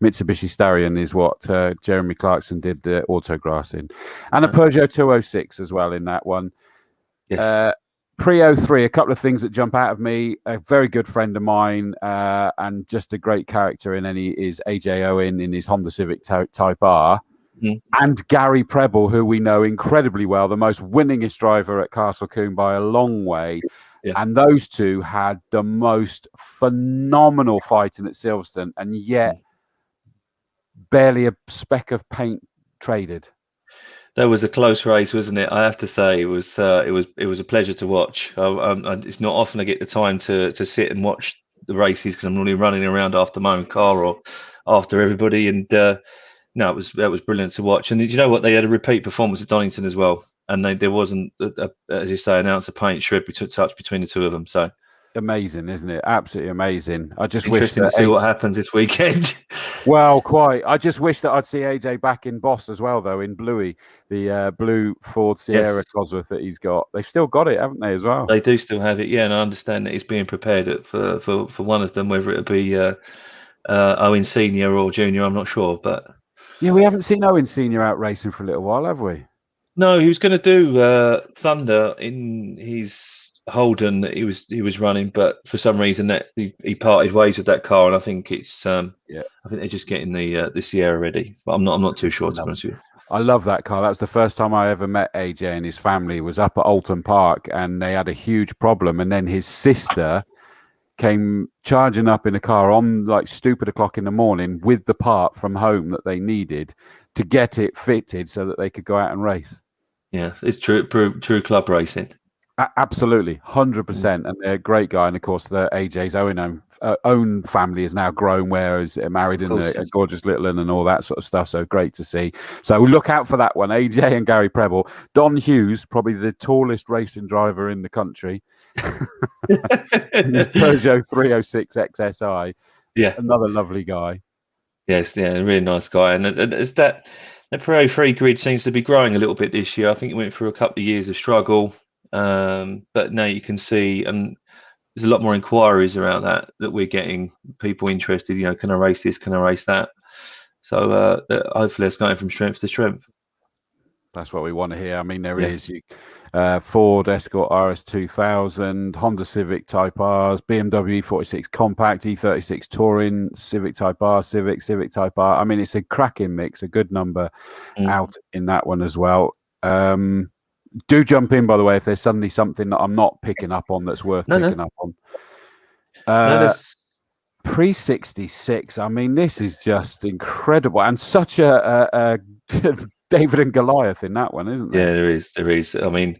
Mitsubishi Starion is what Jeremy Clarkson did the autographs in. And a Peugeot 206 as well in that one. Yes. Pre 03, a couple of things that jump out of me. A very good friend of mine and just a great character in any is AJ Owen in his Honda Civic Type R. And Gary Preble, who we know incredibly well, the most winningest driver at Castle Combe by a long way. Yeah. And those two had the most phenomenal fighting at Silverstone, and yet barely a speck of paint traded. That was a close race, wasn't it? I have to say, it was a pleasure to watch. It's not often I get the time to sit and watch the races because I'm normally running around after my own car or after everybody. And no, that was brilliant to watch. And you know what? They had a repeat performance at Donington as well, and there wasn't, as you say, an ounce of paint shred touch between the two of them. So amazing, isn't it? Absolutely amazing. I just wish to see what happens this weekend. Well, quite. I just wish that I'd see AJ back in Boss as well, though, in Bluey, the blue Ford Sierra Cosworth that he's got. They've still got it, haven't they, as well? They do still have it, yeah. And I understand that it's being prepared for one of them, whether it be Owen Senior or Junior. I'm not sure, but. Yeah, we haven't seen Owen Senior out racing for a little while, have we? No, he was going to do Thunder in his Holden that he was running, but for some reason that he parted ways with that car, and I think it's I think they're just getting the Sierra ready, but I'm not too sure, to be honest with you. I love that car. That was the first time I ever met AJ and his family. Was up at Alton Park, and they had a huge problem. And then his sister came charging up in a car on like stupid o'clock in the morning with the part from home that they needed to get it fitted so that they could go out and race. Yeah, it's true club racing. Absolutely, 100%, and they're a great guy. And of course, the AJ's own family is now grown, whereas married in a gorgeous little and all that sort of stuff. So great to see. So look out for that one, AJ and Gary Preble. Don Hughes, probably the tallest racing driver in the country. Peugeot 306 XSI. Yeah, another lovely guy. Yes, yeah, a really nice guy. And it's that the Pro 3 grid seems to be growing a little bit this year. I think it went through a couple of years of struggle. But now you can see, and there's a lot more inquiries around that we're getting people interested. You know, can I race this? Can I race that? So hopefully it's going from strength to strength. That's what we want to hear. I mean, there is Ford Escort RS2000, Honda Civic Type Rs, BMW E46 Compact, E36 Touring, Civic Type R, Civic Type R. I mean, it's a cracking mix, a good number out in that one as well. Do jump in, by the way, if there's suddenly something that I'm not picking up on that's worth picking up on. Pre-66, I mean, this is just incredible. And such a David and Goliath in that one, isn't there? Yeah, there is. I mean,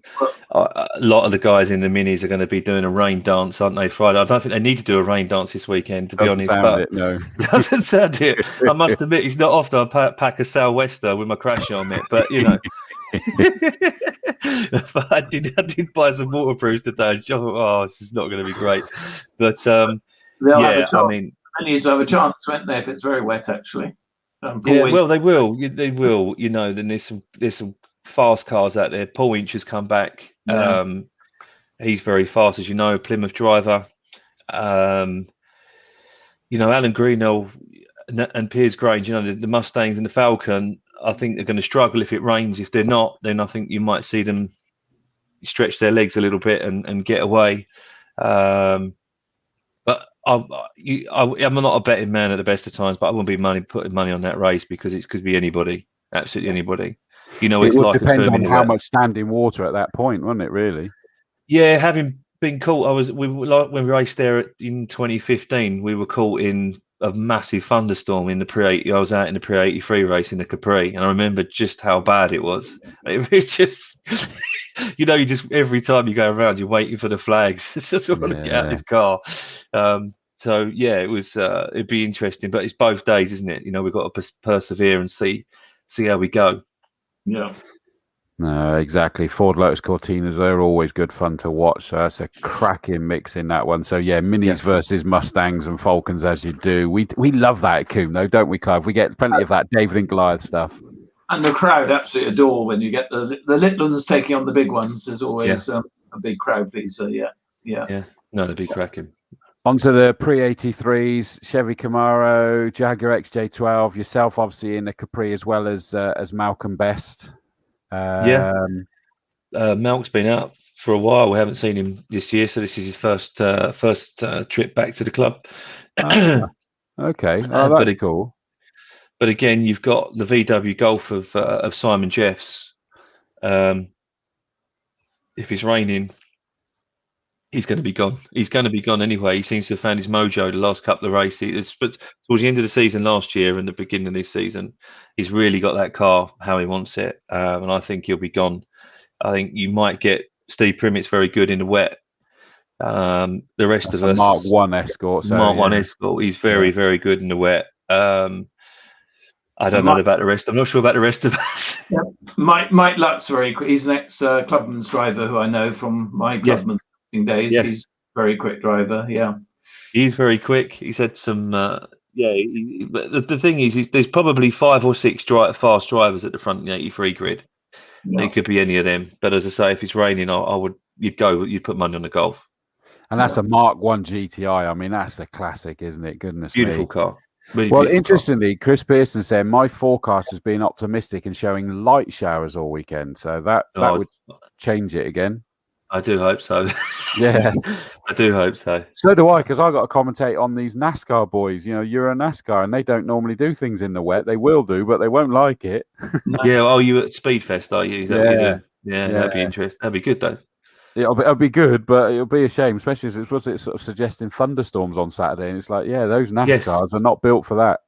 a lot of the guys in the minis are going to be doing a rain dance, aren't they, Friday? I don't think they need to do a rain dance this weekend, to be honest. No. Doesn't sound it. I must admit, it's not often I pack a sou'wester with my crash helmet, but, you know. But I did buy some waterproofs today. And thought, this is not going to be great. But I mean, and you have a chance, won't they, if it's very wet, actually. Well, they will. They will. You know, then there's some fast cars out there. Paul Inch has come back. Yeah. He's very fast, as you know. Plymouth driver. You know, Alan Greenell and Piers Grange. You know, the Mustangs and the Falcon. I think they're going to struggle if it rains. If they're not, then I think you might see them stretch their legs a little bit and get away. But I'm not a betting man at the best of times, but I won't be putting money on that race because it could be anybody, absolutely anybody. You know, it would depend on how much standing water at that point, wouldn't it? Really? Yeah, having been caught, when we raced there in 2015, we were caught in a massive thunderstorm in the pre-80. I was out in the pre-83 race in the Capri, and I remember just how bad it was. It was just, you know, you just every time you go around, you're waiting for the flags. Just want to get out of this car. So yeah, it was. It'd be interesting, but it's both days, isn't it? You know, we've got to persevere and see how we go. Yeah. No, exactly. Ford Lotus Cortinas, they're always good fun to watch. So that's a cracking mix in that one. So yeah, minis versus Mustangs and Falcons, as you do. We love that at Combe, though, don't we, Clive? We get plenty of that David and Goliath stuff. And the crowd absolutely adore when you get the little ones taking on the big ones. There's always a big crowd pleaser. Yeah. No, they'd be cracking. Onto the pre-83s, Chevy Camaro, Jaguar XJ12, yourself obviously in the Capri as well as Malcolm Best. Malk's been out for a while. We haven't seen him this year, so this is his first trip back to the club. Okay, that's cool. But again, you've got the VW Golf of Simon Jeffs. If it's raining, he's going to be gone. He's going to be gone anyway. He seems to have found his mojo the last couple of races. But towards the end of the season last year and the beginning of this season, he's really got that car how he wants it. And I think he'll be gone. I think you might get Steve Primmett's very good in the wet. The rest That's of us, Mark 1 Escort. So, Mark 1 Escort, he's very, very good in the wet. I don't know about the rest. I'm not sure about the rest of us. Yeah. Mike Lutt's very quick. He's an ex-Clubman's driver who I know from my Clubman days. Yes. He's a very quick driver. Yeah, he's very quick. He's had some. But the thing is, there's probably 5 or 6 fast drivers at the front of the 83 grid. Yeah. It could be any of them. But as I say, if it's raining, you'd put money on the Golf. And that's a Mark 1 GTI. I mean, that's a classic, isn't it? Goodness me. Beautiful car. Really well, interestingly, Chris Pearson said my forecast has been optimistic and showing light showers all weekend. So that would change it again. I do hope so. Yeah, I do hope so. So do I, because I got to commentate on these NASCAR boys. You know, Euro NASCAR, and they don't normally do things in the wet. They will do, but they won't like it. Yeah. Oh, you at Speedfest, are you? Is that what you're doing? Yeah, Yeah. that'd be interesting. That'd be good though. It'll be good, but it'll be a shame, especially as it was sort of suggesting thunderstorms on Saturday. And it's like, yeah, those NASCARs are not built for that.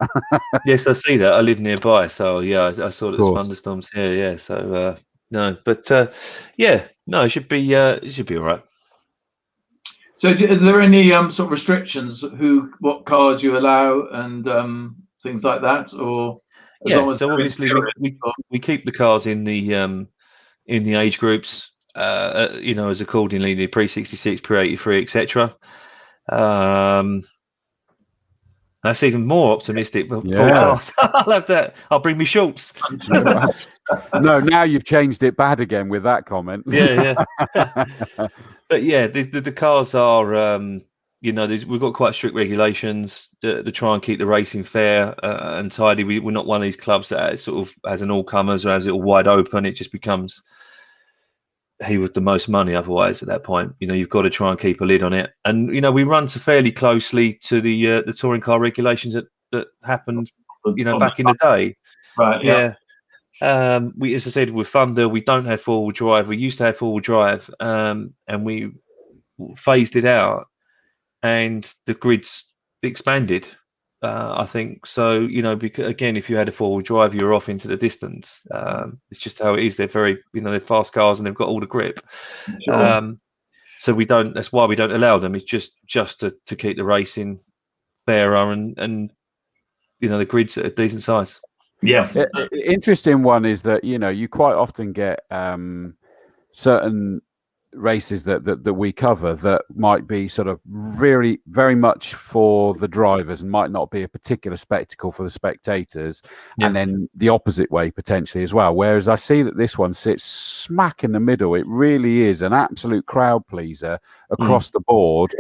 Yes, I see that. I live nearby, so yeah, I saw that there's thunderstorms here. Yeah, so no, but yeah, no, it should be all right. So, are there any sort of restrictions what cars you allow and things like that, or yeah? So obviously we keep the cars in the age groups, you know, as accordingly, the pre-66, pre-83, etc. That's even more optimistic. Yeah. I'll have that. I'll bring me shorts. No, now you've changed it bad again with that comment. Yeah. But yeah, the cars are, you know, we've got quite strict regulations to try and keep the racing fair and tidy. We're not one of these clubs that sort of has an all-comers or has it all wide open. It just becomes he with the most money otherwise at that point. You know, you've got to try and keep a lid on it. And, you know, we run fairly closely to the touring car regulations that happened, you know, back in the day. Right. Yeah. We, as I said, with Thunder, we don't have four-wheel drive. We used to have four-wheel drive, and we phased it out, and the grids expanded. I think so. You know, because again, if you had a four-wheel drive, you're off into the distance. It's just how it is. They're very, you know, they're fast cars and they've got all the grip. Sure. So we don't. That's why we don't allow them. It's just to keep the racing fairer and you know the grids at a decent size. Yeah. Interesting one is that, you know, you quite often get certain races that we cover that might be sort of really very much for the drivers and might not be a particular spectacle for the spectators, and then the opposite way potentially as well. Whereas I see that this one sits smack in the middle. It really is an absolute crowd pleaser across the board.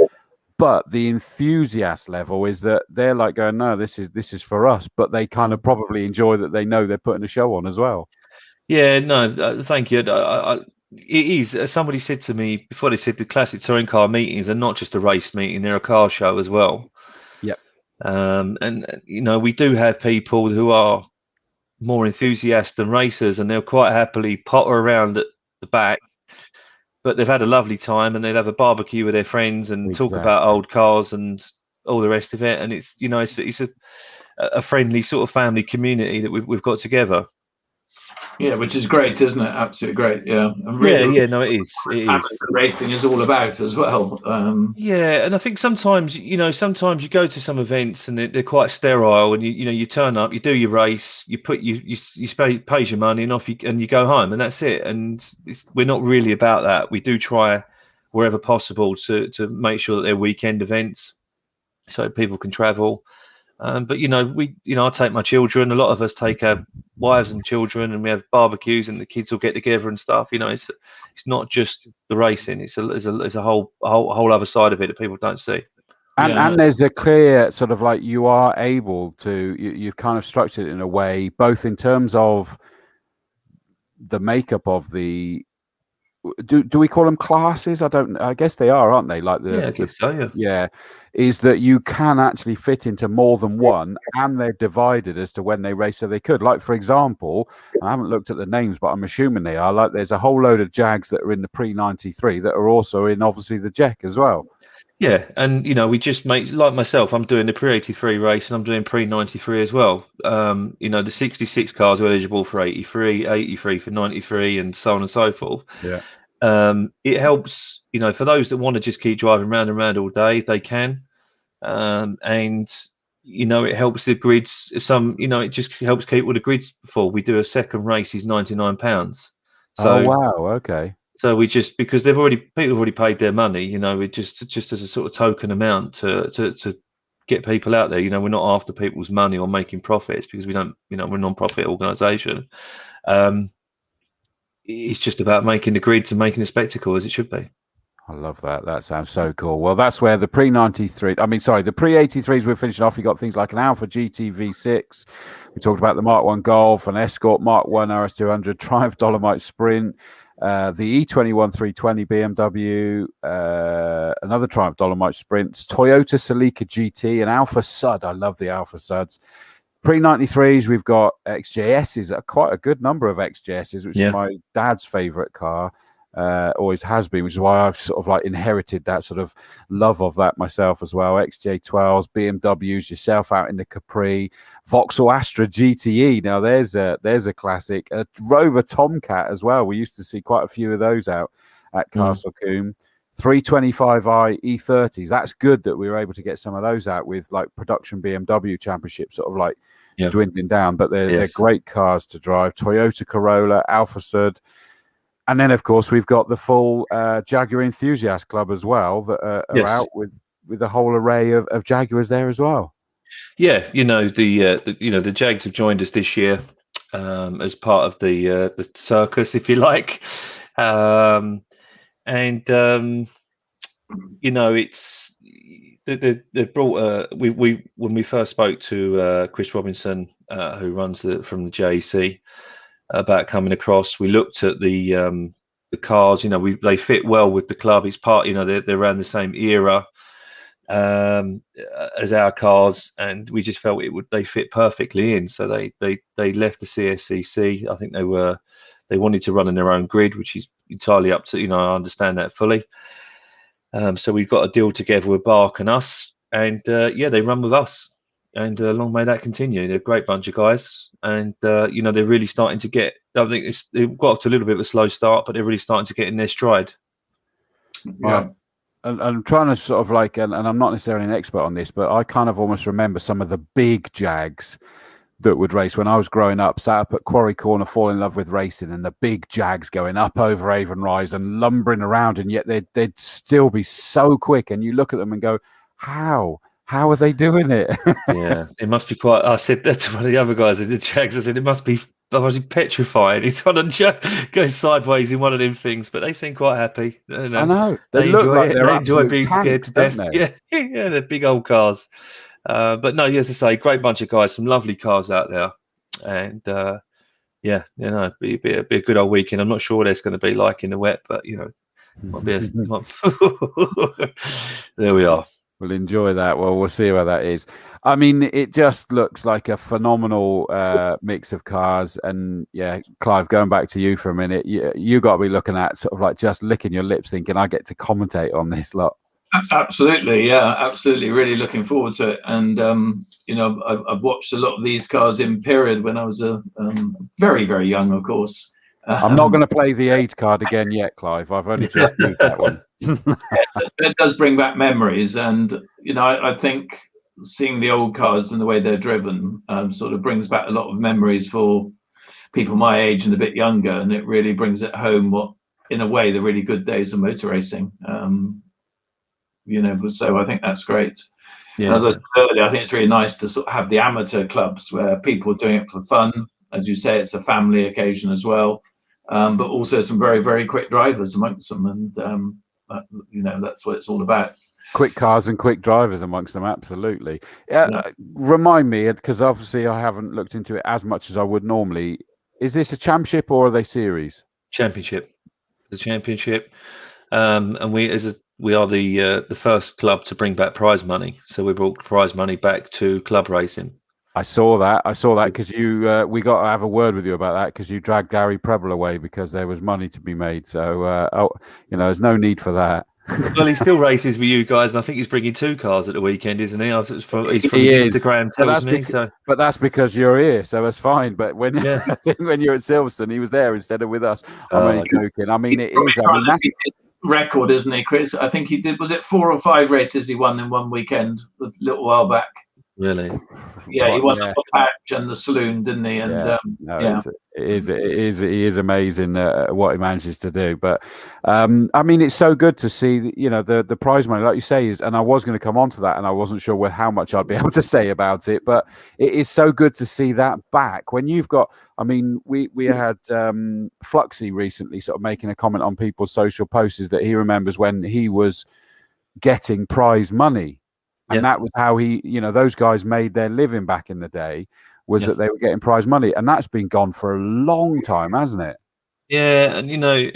But the enthusiast level is that they're like going, no, this is for us. But they kind of probably enjoy that they know they're putting a show on as well. Yeah, no, thank you. It is. Somebody said to me before, they said the classic touring car meetings are not just a race meeting; they're a car show as well. Yep. And you know, we do have people who are more enthusiastic than racers, and they'll quite happily potter around at the back. But they've had a lovely time, and they'll have a barbecue with their friends and talk about old cars and all the rest of it. And it's, you know, it's a friendly sort of family community that we've got together. Yeah, which is great, isn't it? Absolutely great. Yeah. And really, yeah. No, it is. It is. Racing is all about as well. Yeah, and I think sometimes, you know, sometimes you go to some events and they're quite sterile, and you know, you turn up, you do your race, you pay your money, and off you go home, and that's it. And we're not really about that. We do try wherever possible to make sure that they're weekend events, so people can travel. But you know, I take my children. A lot of us take our wives and children, and we have barbecues, and the kids will get together and stuff. You know, it's not just the racing. It's a whole other side of it that people don't see. And there's a clear sort of like you are able to you've kind of structured it in a way, both in terms of the makeup of the. Do we call them classes? I guess they are, aren't they? Like I guess so. Yeah, is that you can actually fit into more than one, and they're divided as to when they race, so they could. Like, for example, I haven't looked at the names, but I'm assuming they are. Like, there's a whole load of Jags that are in the pre-93 that are also in obviously the JEC as well. Yeah, and you know, we just make, like myself, I'm doing the pre-83 race and I'm doing pre-93 as well. You know, the 66 cars are eligible for 83, 83 for 93, and so on and so forth. Yeah. It helps, you know, for those that want to just keep driving round and round all day, they can. And you know, it helps the grids. You know, it just helps keep all the grids full. We do a second race is £99. So, oh wow, okay. So we just, because people have already paid their money, you know, it just as a sort of token amount to get people out there. You know, we're not after people's money or making profits, because we don't, you know, we're a non-profit organisation. It's just about making the grids and making a spectacle as it should be. I love that. That sounds so cool. Well, that's where the the pre-83s we're finishing off. You got things like an Alpha GT V6. We talked about the Mark 1 Golf, an Escort Mark 1 RS200, Triumph Dolomite Sprint, the E21 320 BMW, another Triumph Dolomite Sprints, Toyota Celica GT, and Alpha Sud. I love the Alpha Suds. Pre-93s, we've got XJSs, quite a good number of XJSs, which is my dad's favourite car. Always has been, which is why I've sort of like inherited that sort of love of that myself as well. XJ12s, BMWs, yourself out in the Capri, Vauxhall Astra GTE. Now there's a classic. A Rover Tomcat as well. We used to see quite a few of those out at Castle Combe. 325i E30s. That's good that we were able to get some of those out with like production BMW Championship sort of like dwindling down, but they're great cars to drive. Toyota Corolla, Alpha Sud. And then, of course, we've got the full Jaguar Enthusiast Club as well that are out with a whole array of Jaguars there as well. Yeah, the Jags have joined us this year as part of the circus, if you like, it's they brought we when we first spoke to Chris Robinson, who runs from the JEC. About coming across, we looked at the cars. They fit well with the club. It's part, they're around the same era as our cars, and we just felt they fit perfectly in. So they left the CSCC. I think they wanted to run in their own grid, which is entirely up to I understand that fully. So we've got a deal together with Bark and us, and they run with us. And long may that continue. They're a great bunch of guys, and they're really starting to get. I think they've got off to a little bit of a slow start, but they're really starting to get in their stride. Yeah, and I'm trying to sort of like, and I'm not necessarily an expert on this, but I kind of almost remember some of the big Jags that would race when I was growing up. Sat up at Quarry Corner, fall in love with racing, and the big Jags going up over Avon Rise and lumbering around, and yet they'd still be so quick, and you look at them and go, how? How are they doing it? Yeah, it must be quite. I said that to one of the other guys in the Jags. I said it must be petrifying. It's on a go sideways in one of them things, but they seem quite happy. I know they look like they enjoy being scared to death. Yeah, they're big old cars. But no, as I say, great bunch of guys, some lovely cars out there, and it'd be a good old weekend. I'm not sure what it's going to be like in the wet, but might be there we are. We'll enjoy that. Well, we'll see where that is. I mean, it just looks like a phenomenal mix of cars. And yeah, Clive, going back to you for a minute, you got to be looking at sort of like just licking your lips thinking, I get to commentate on this lot. Absolutely. Yeah, absolutely. Really looking forward to it. And, I've watched a lot of these cars in period when I was very, very young, of course. I'm not going to play the age card again yet, Clive. I've only just moved that one. It does bring back memories, and I think seeing the old cars and the way they're driven sort of brings back a lot of memories for people my age and a bit younger, and it really brings it home what, in a way, the really good days of motor racing. So I think that's great. Yeah. As I said earlier, I think it's really nice to sort of have the amateur clubs where people are doing it for fun. As you say, it's a family occasion as well. But also some very, very quick drivers amongst them, and that's what it's all about. Quick cars and quick drivers amongst them, absolutely. Remind me, because obviously I haven't looked into it as much as I would normally. Is this a championship or are they series? Championship, the championship, and we are the first club to bring back prize money. So we brought prize money back to club racing. I saw that because we got to have a word with you about that because you dragged Gary Preble away because there was money to be made. So, there's no need for that. Well, he still races with you guys, and I think he's bringing 2 cars at the weekend, isn't he? He's from Instagram tells me. But that's because you're here, so that's fine. But when I think when you're at Silverstone, he was there instead of with us. I'm only joking. I mean, it is. That's record, isn't he, Chris? I think he did. Was it 4 or 5 races he won in one weekend a little while back? Really? Yeah, he won the patch and the saloon, didn't he? And he is amazing what he manages to do. But I mean, it's so good to see the prize money, like you say, is. And I was going to come on to that, and I wasn't sure how much I'd be able to say about it. But it is so good to see that back when you've got. I mean, we had Fluxy recently sort of making a comment on people's social posts is that he remembers when he was getting prize money. And that was how those guys made their living back in the day, was that they were getting prize money. And that's been gone for a long time, hasn't it? Yeah, and I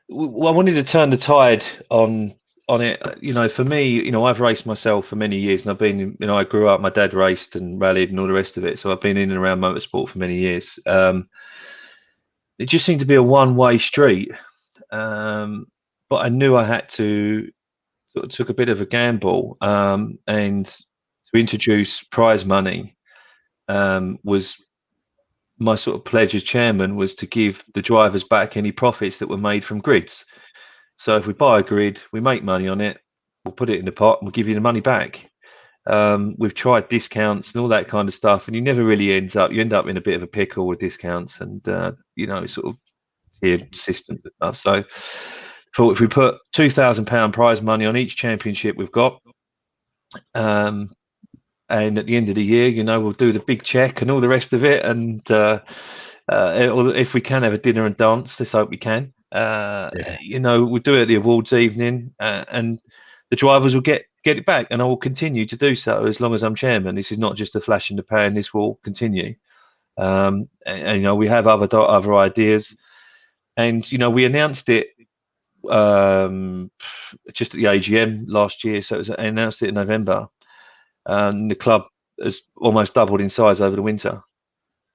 wanted to turn the tide on it. For me, I've raced myself for many years, and I've been, I grew up. My dad raced and rallied and all the rest of it, so I've been in and around motorsport for many years. It just seemed to be a one-way street, but I knew I had to sort of took a bit of a gamble, and to introduce prize money was my sort of pledge as chairman, was to give the drivers back any profits that were made from grids. So if we buy a grid, we make money on it, we'll put it in the pot and we'll give you the money back. We've tried discounts and all that kind of stuff, and you never really you end up in a bit of a pickle with discounts and sort of tiered systems and stuff. So thought if we put £2,000 prize money on each championship we've got, and at the end of the year, we'll do the big check and all the rest of it, and if we can have a dinner and dance, let's hope we can. We'll do it at the awards evening, and the drivers will get it back, and I will continue to do so as long as I'm chairman. This is not just a flash in the pan. This will continue, and we have other ideas, and we announced it just at the AGM last year. So I announced it in November. The club has almost doubled in size over the winter.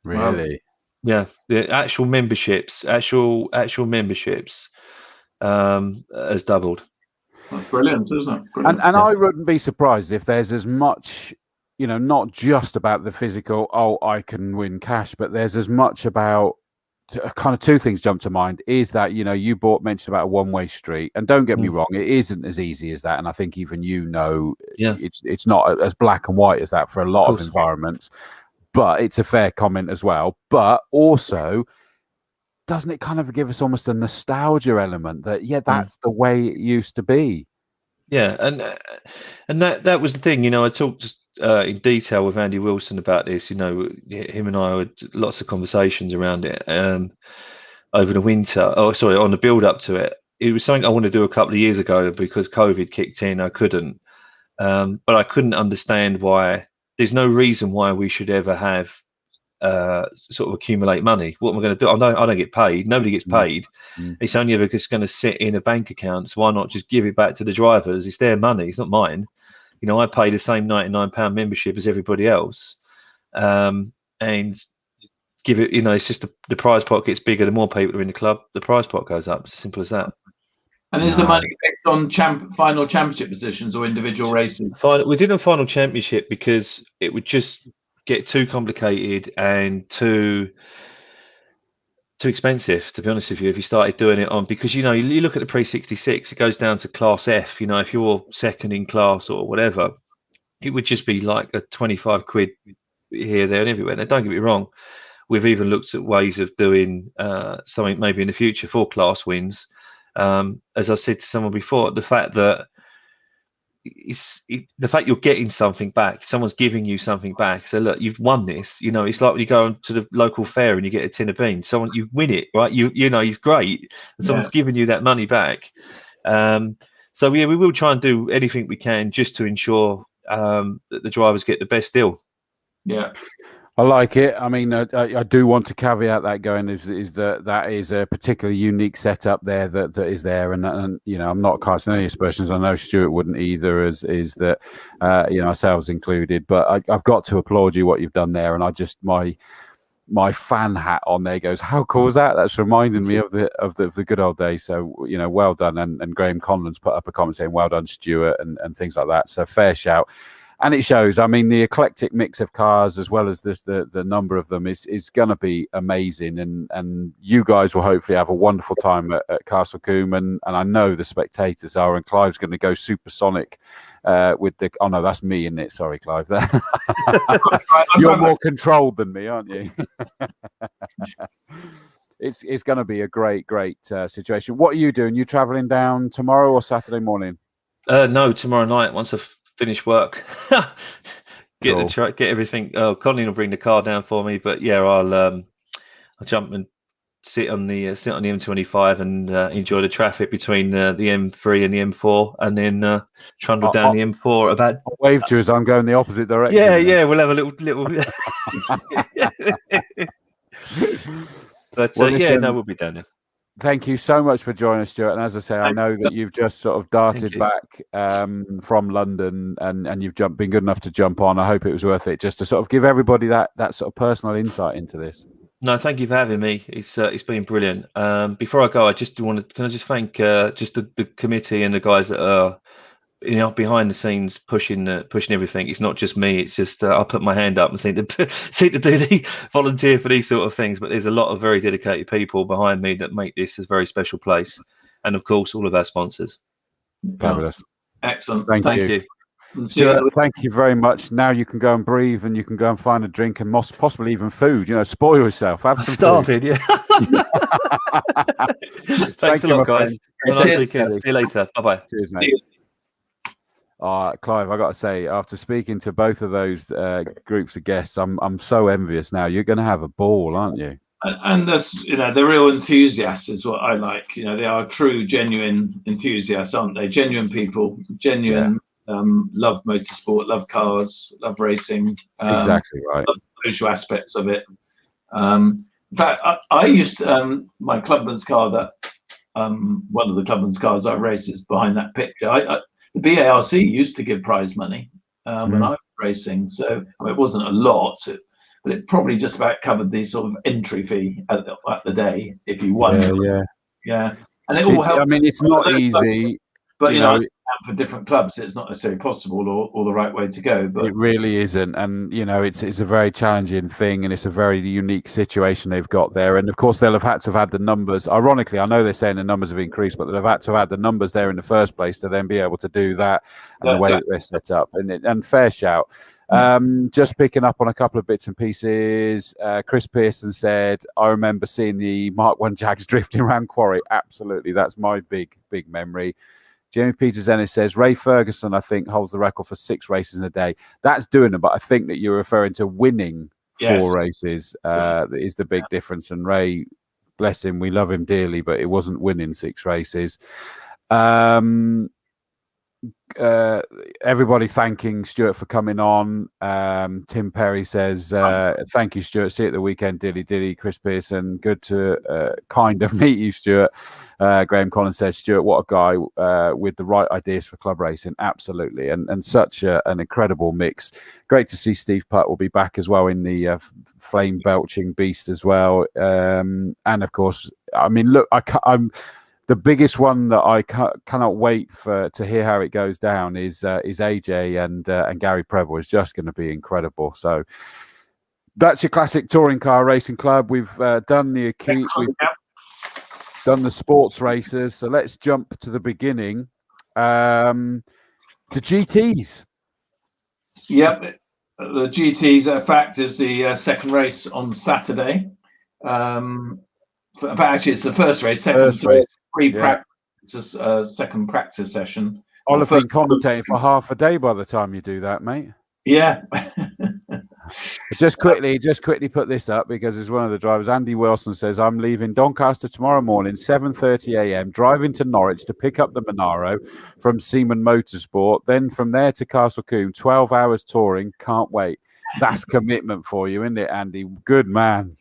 Really? Yeah, the actual memberships has doubled. That's brilliant, isn't it? Brilliant. And I wouldn't be surprised if there's as much, not just about the physical, I can win cash, but there's as much about kind of two things jump to mind. Is that, you mentioned about a one-way street, and don't get me wrong, it isn't as easy as that, and I think even it's not as black and white as that for a lot of environments, but it's a fair comment as well. But also, doesn't it kind of give us almost a nostalgia element that that's the way it used to be? Yeah, and that was the thing. I talked in detail with Andy Wilson about this. Him and I had lots of conversations around it over the winter. On the build up to it. It was something I wanted to do a couple of years ago, because COVID kicked in. I couldn't, but I couldn't understand why. There's no reason why we should ever have sort of accumulate money. What am I going to do? I don't get paid. Nobody gets paid. It's only ever just going to sit in a bank account. So why not just give it back to the drivers? It's their money. It's not mine. I pay the same £99 membership as everybody else, and give it. It's just the prize pot gets bigger. The more people are in the club, the prize pot goes up. It's as simple as that. And is the money picked on final championship positions or individual races? We did a final championship because it would just get too complicated and too expensive, to be honest with you, if you started doing it on, because you look at the pre-66, it goes down to class F. If you're second in class or whatever, it would just be like a 25 quid here, there and everywhere. Now, don't get me wrong, we've even looked at ways of doing something maybe in the future for class wins. As I said to someone before, the fact that you're getting something back, someone's giving you something back. So look, you've won this. It's like when you go to the local fair and you get a tin of beans. You win it, right? He's great, and someone's giving you that money back. So we will try and do anything we can just to ensure that the drivers get the best deal. Yeah. I like it. I mean, I do want to caveat that going is that is a particularly unique setup there that is there, and I'm not casting any aspersions. I know Stuart wouldn't either, is that ourselves included. But I've got to applaud you what you've done there, and I just my fan hat on there goes, how cool is that? That's reminding me of the good old days. So well done, and Graham Conlon's put up a comment saying well done, Stuart, and things like that. So fair shout. And it shows. I mean, the eclectic mix of cars, as well as the number of them, is going to be amazing. And you guys will hopefully have a wonderful time at Castle Combe. And I know the spectators are. And Clive's going to go supersonic with the. Oh no, that's me, isn't it? Sorry, Clive. You're more controlled than me, aren't you? It's going to be a great situation. What are you doing? You travelling down tomorrow or Saturday morning? No, tomorrow night. Once I've finish work, get the truck, get everything. Colin will bring the car down for me, but yeah, I'll jump and sit on the M25 and enjoy the traffic between the M3 and the M4, and then trundle down the M4 about. I'll wave to you as I'm going the opposite direction. Yeah, we'll have a little. But Well, listen, no, we'll be down there. Thank you so much for joining us, Stuart. And as I say, I know that you've just sort of darted back from London, and you've been good enough to jump on. I hope it was worth it, just to sort of give everybody that sort of personal insight into this. No, thank you for having me. It's been brilliant. Before I go, can I just thank just the committee and the guys that are behind the scenes pushing everything. It's not just me. It's just I put my hand up and seem to do the volunteer for these sort of things. But there's a lot of very dedicated people behind me that make this a very special place, and of course all of our sponsors. Fabulous, excellent. Thank you. Stuart, thank you very much. Now you can go and breathe, and you can go and find a drink, and possibly even food. Spoil yourself. Have some started, food. Yeah. Thanks a lot, guys. Have a nice weekend. See you later. Bye-bye. Cheers, mate. Clive, I got to say, after speaking to both of those groups of guests, I'm so envious now. You're going to have a ball, aren't you? And that's, the real enthusiasts is what I like. They are true, genuine enthusiasts, aren't they? Genuine people, genuine. Love motorsport, love cars, love racing. Exactly right. Love the social aspects of it. In fact, I used my clubman's car. That one of the clubman's cars I race is behind that picture. The BARC used to give prize money when I was racing, so it wasn't a lot, but it probably just about covered the sort of entry fee at the day if you won. Yeah. And it all helped. I mean, it's not easy, but for different clubs, it's not necessarily possible or the right way to go. But it really isn't, and it's a very challenging thing, and it's a very unique situation they've got there. And of course, they'll have had to have had the numbers. Ironically, I know they're saying the numbers have increased, but they'll have had to have had the numbers there in the first place to then be able to do that, and the way that they're set up. And fair shout. Just picking up on a couple of bits and pieces. Chris Pearson said, "I remember seeing the Mark 1 Jags drifting around Quarry." Absolutely, that's my big memory. Jamie Peters Ennis says Ray Ferguson, I think, holds the record for 6 races in a day. That's doing it, but I think that you're referring to winning 4 races. That is the big difference. And Ray, bless him, we love him dearly, but it wasn't winning 6 races. Everybody thanking Stuart for coming on. Tim Perry says, "Thank you, Stuart. See you at the weekend, dilly. Chris Pearson, good to kind of meet you, Stuart." Graham Collins says, "Stuart, what a guy with the right ideas for club racing." Absolutely, and such an incredible mix. Great to see Steve Putt will be back as well in the flame belching beast as well. And of course, I mean, look, I'm. The biggest one that I cannot wait to hear how it goes down is AJ and Gary Preble. Is just going to be incredible. So that's your classic touring car racing club. We've done the Equipe, we've done the sports races. So let's jump to the beginning. The GTs. Yep, the GTs. In fact, is the second race on Saturday. But actually, it's the first race. Second race. Pre-practice, second practice session. I'll have been commentating for half a day by the time you do that, mate. Yeah. Just quickly put this up because it's one of the drivers. Andy Wilson says, "I'm leaving Doncaster tomorrow morning, 7:30 a.m., driving to Norwich to pick up the Monaro from Seaman Motorsport. Then from there to Castle Combe, 12 hours touring. Can't wait." That's commitment for you, isn't it, Andy? Good man.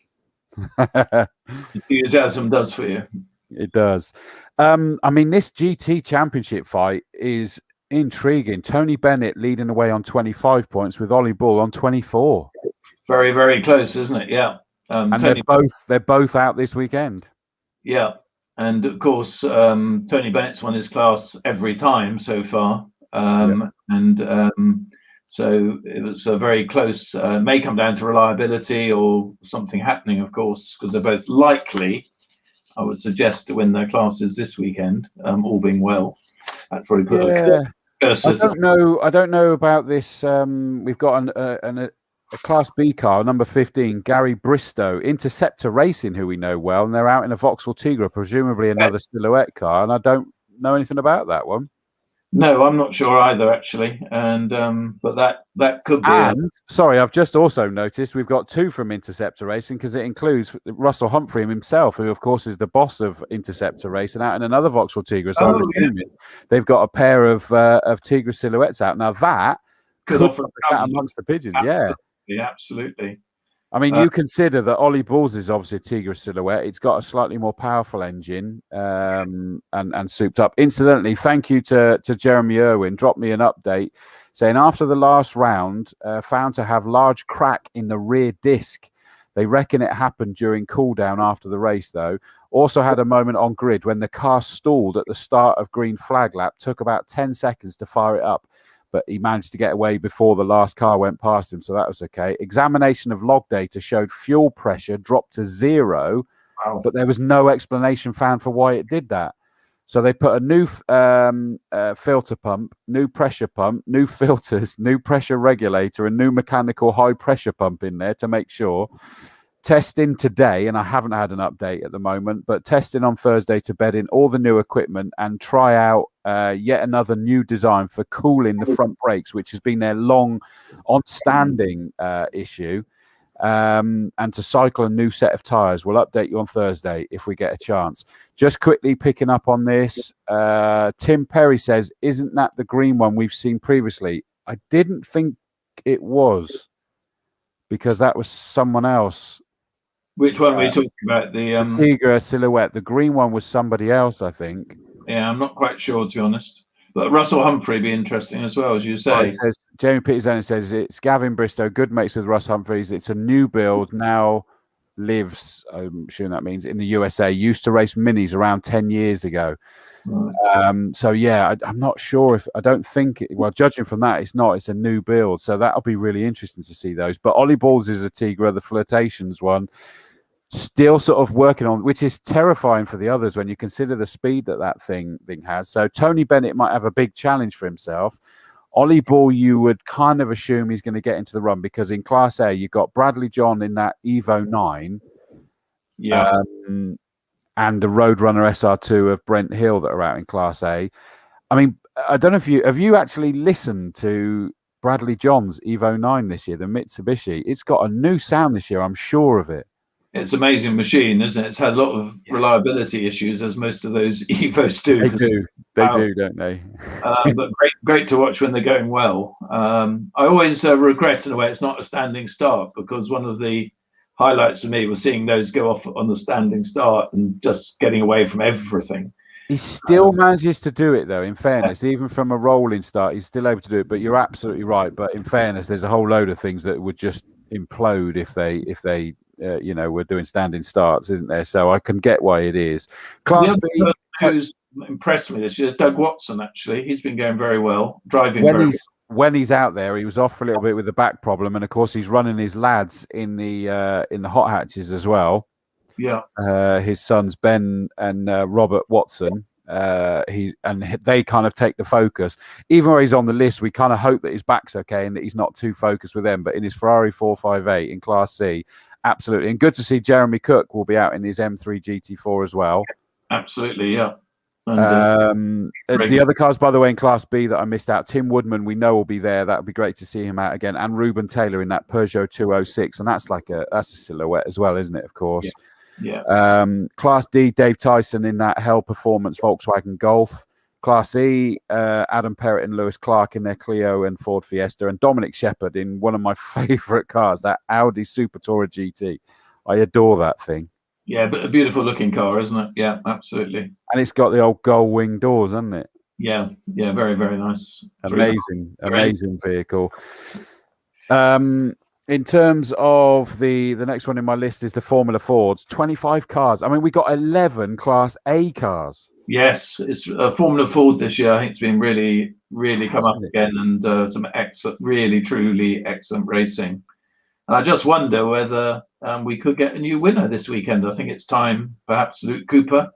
Enthusiasm does for you. It does. I mean, this GT championship fight is intriguing. Tony Bennett leading away on 25 points with Ollie Bull on 24. Very, very close, isn't it? Yeah. And they're both out this weekend. Yeah. And of course, Tony Bennett's won his class every time so far. So it was a very close, may come down to reliability or something happening, of course, because they're both likely, I would suggest, to win their classes this weekend, all being well. That's probably put a I don't know about this. We've got a Class B car, number 15, Gary Bristow, Interceptor Racing, who we know well, and they're out in a Vauxhall Tigra, presumably another Silhouette car, and I don't know anything about that one. No, I'm not sure either, actually. And but that could be. And sorry, I've just also noticed we've got 2 from Interceptor Racing because it includes Russell Humphrey himself, who of course is the boss of Interceptor Racing, out in another Vauxhall Tigra. So I'm assuming they've got a pair of Tigra Silhouettes out now. That could offer amongst the pigeons. Yeah, absolutely. I mean, you consider that Ollie Bulls is obviously a Tigra Silhouette. It's got a slightly more powerful engine and souped up. Incidentally, thank you to Jeremy Irwin. Dropped me an update saying after the last round, found to have large crack in the rear disc. They reckon it happened during cool down after the race, though. Also had a moment on grid when the car stalled at the start of green flag lap. Took about 10 seconds to fire it up, but he managed to get away before the last car went past him, so that was okay. Examination of log data showed fuel pressure dropped to 0, but there was no explanation found for why it did that. So they put a new filter pump, new pressure pump, new filters, new pressure regulator, and new mechanical high pressure pump in there to make sure. Testing today, and I haven't had an update at the moment, but testing on Thursday to bed in all the new equipment and try out yet another new design for cooling the front brakes, which has been their long on-standing issue, and to cycle a new set of tyres. We'll update you on Thursday if we get a chance. Just quickly picking up on this, Tim Perry says, isn't that the green one we've seen previously? I didn't think it was, because that was someone else. Which one were you talking about? The Tigra Silhouette. The green one was somebody else, I think. Yeah, I'm not quite sure, to be honest. But Russell Humphrey be interesting as well, as you say. Well, it says, Jamie Peterson says it's Gavin Bristow, good mates with Russ Humphreys. It's a new build, now lives, I'm assuming that means, in the USA. Used to race minis around 10 years ago. Right. So, yeah, I'm not sure if, I don't think, well, judging from that, it's not. It's a new build. So that'll be really interesting to see those. But Ollie Balls is a Tigra, the Flirtations one. Still sort of working on, which is terrifying for the others when you consider the speed that thing has. So Tony Bennett might have a big challenge for himself. Ollie Ball, you would kind of assume he's going to get into the run, because in Class A, you've got Bradley John in that Evo 9. Yeah. And the Roadrunner SR2 of Brent Hill that are out in Class A. I mean, I don't know if you actually listened to Bradley John's Evo 9 this year, the Mitsubishi. It's got a new sound this year, I'm sure of it. It's an amazing machine, isn't it? It's had a lot of reliability issues, as most of those Evos do. They do, don't they? But great to watch when they're going well. I always regret, in a way, it's not a standing start, because one of the highlights for me was seeing those go off on the standing start and just getting away from everything. He still manages to do it, though, in fairness. Even from a rolling start, he's still able to do it. But you're absolutely right. But in fairness, there's a whole load of things that would just implode if they we're doing standing starts, isn't there? So I can get why it is. Class B, who's impressed me this year is Doug Watson. Actually, he's been going very well, driving when he's out there. He was off for a little bit with a back problem, and of course he's running his lads in the hot hatches as well. Yeah, his sons Ben and Robert Watson. They kind of take the focus. Even though he's on the list, we kind of hope that his back's okay and that he's not too focused with them. But in his Ferrari 458 in Class C, absolutely. And good to see Jeremy Cook will be out in his M3 GT4 as well. Absolutely, yeah. And, the other cars, by the way, in Class B that I missed out, Tim Woodman, we know will be there. That would be great to see him out again. And Ruben Taylor in that Peugeot 206. And that's a Silhouette as well, isn't it, of course? Yeah. Class D, Dave Tyson in that Hell Performance Volkswagen Golf. Class E, Adam Perrott and Lewis Clark in their Clio and Ford Fiesta, and Dominic Shepherd in one of my favourite cars, that Audi Super Tourer GT. I adore that thing. Yeah, but a beautiful looking car, isn't it? Yeah, absolutely. And it's got the old gull wing doors, hasn't it? Yeah, very, very nice. Amazing vehicle. In terms of the next one in my list is the Formula Fords, 25 cars. I mean, we got 11 Class A cars. Yes, it's Formula Ford this year. I think it's been really, really come up again, and some excellent, really, truly excellent racing. And I just wonder whether we could get a new winner this weekend. I think it's time, perhaps Luke Cooper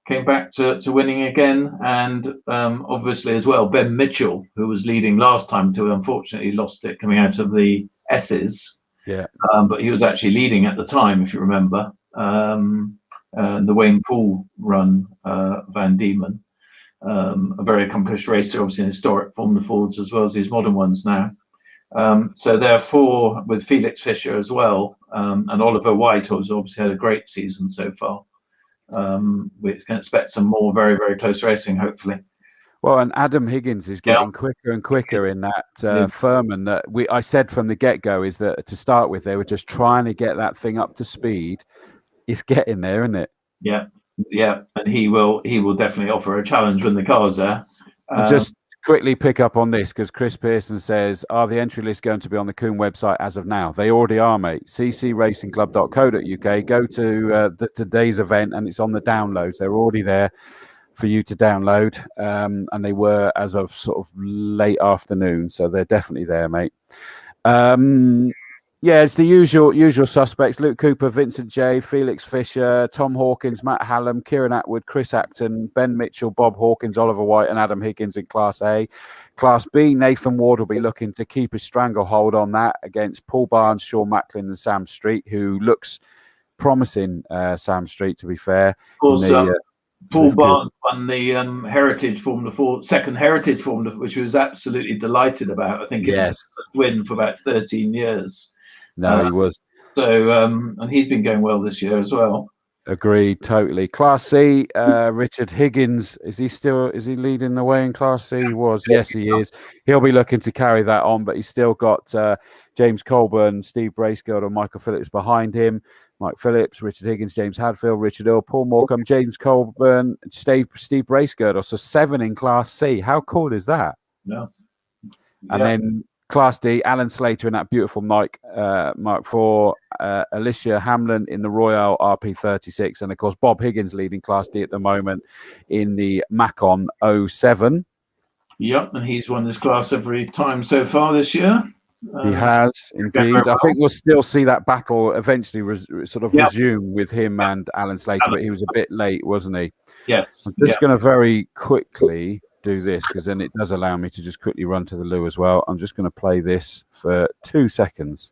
came back to winning again, and obviously as well Ben Mitchell, who was leading last time, to unfortunately lost it coming out of the S's. Yeah. But he was actually leading at the time, if you remember. The Wayne Poole run, Van Diemen, a very accomplished racer, obviously in historic Formula Fords as well as these modern ones now. So therefore, with Felix Fischer as well, and Oliver White, who's obviously had a great season so far. We can expect some more very, very close racing, hopefully. Well, and Adam Higgins is getting quicker and quicker in that Furman that I said from the get-go is that to start with, they were just trying to get that thing up to speed. It's getting there, isn't it? Yeah, yeah, and he will definitely offer a challenge when the car's there. Just quickly pick up on this because Chris Pearson says, are the entry lists going to be on the Combe website as of now? They already are, mate. ccracingclub.co.uk. Go to today's event and it's on the downloads. They're already there for you to download, and they were as of sort of late afternoon, so they're definitely there, mate. Yeah, it's the usual suspects: Luke Cooper, Vincent J, Felix Fisher, Tom Hawkins, Matt Hallam, Kieran Atwood, Chris Acton, Ben Mitchell, Bob Hawkins, Oliver White, and Adam Higgins in Class A. Class B, Nathan Ward will be looking to keep his stranglehold on that against Paul Barnes, Sean Macklin, and Sam Street, who looks promising. Sam Street, to be fair. Of course, Paul Barnes won the Heritage Formula 4, second Heritage Formula, which he was absolutely delighted about. I think it was a win for about 13 years. No, he was. So, and he's been going well this year as well. Agreed, totally. Class C, Richard Higgins, is he leading the way in Class C? He was. Yes, he is. He'll be looking to carry that on, but he's still got James Colburn, Steve Bracegirdle, and Michael Phillips behind him. Mike Phillips, Richard Higgins, James Hadfield, Richard Earl, Paul Morecambe, James Colburn, Steve Bracegirdle. So 7 in Class C. How cool is that? No. And then Class D, Alan Slater in that beautiful Mark IV, Alicia Hamlin in the Royale RP36, and of course Bob Higgins leading Class D at the moment in the Macon 07. Yep, and he's won this class every time so far this year. He has indeed. I think we'll still see that battle eventually resume with him and Alan Slater, but he was a bit late, wasn't he? Yes. I'm just going to very quickly do this because then it does allow me to just quickly run to the loo as well. I'm just going to play this for 2 seconds.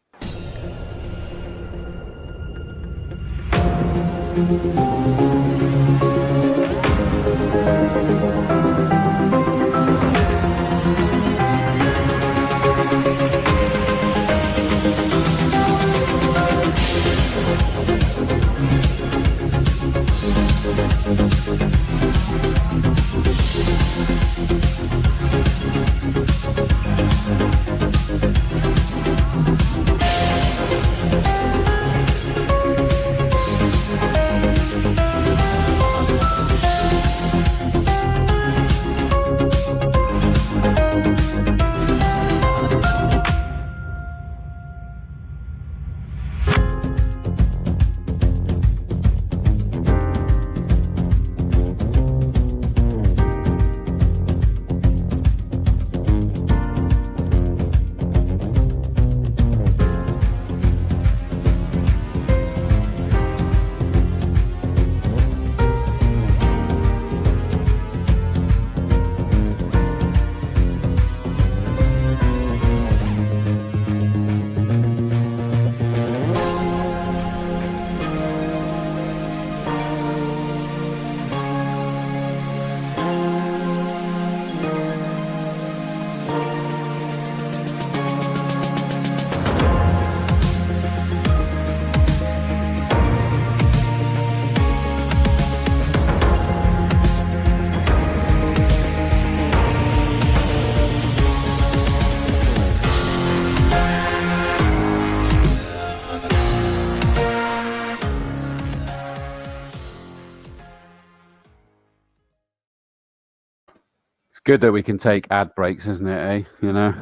Good that we can take ad breaks, isn't it, eh? You know.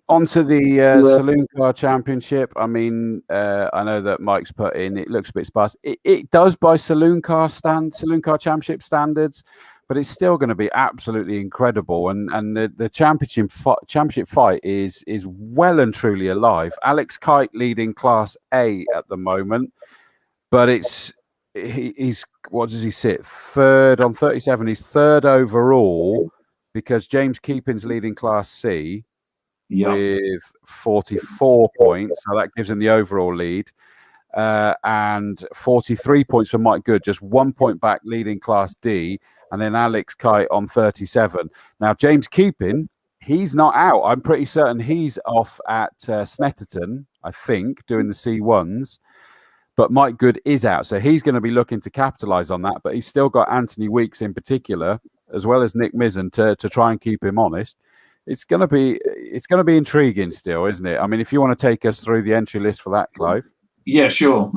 Onto the Saloon Car Championship. I mean, I know that Mike's put in, it looks a bit sparse. It does by Saloon Car Championship standards, but it's still going to be absolutely incredible. And the championship fight is well and truly alive. Alex Caie leading Class A at the moment, but he's what does he sit? Third on 37. He's third overall because James Keepin's leading Class C with 44 points. So that gives him the overall lead. And 43 points for Mike Good, just 1 point back leading Class D. And then Alex Caie on 37. Now, James Keepin, he's not out. I'm pretty certain he's off at Snetterton, I think, doing the C1s. but Mike Good is out, so he's going to be looking to capitalise on that. But he's still got Anthony Weeks in particular, as well as Nick Mizzen to try and keep him honest. It's going to be intriguing still, isn't it? I mean, if you want to take us through the entry list for that, Clive. Yeah, sure.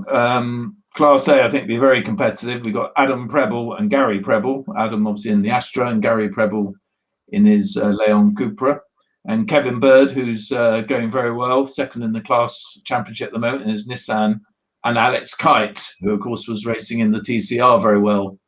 Class A, I think, will be very competitive. We've got Adam Preble and Gary Preble. Adam, obviously, in the Astra, and Gary Preble in his Leon Cupra. And Kevin Bird, who's going very well, second in the class championship at the moment in his Nissan. And Alex Kite, who, of course, was racing in the TCR very well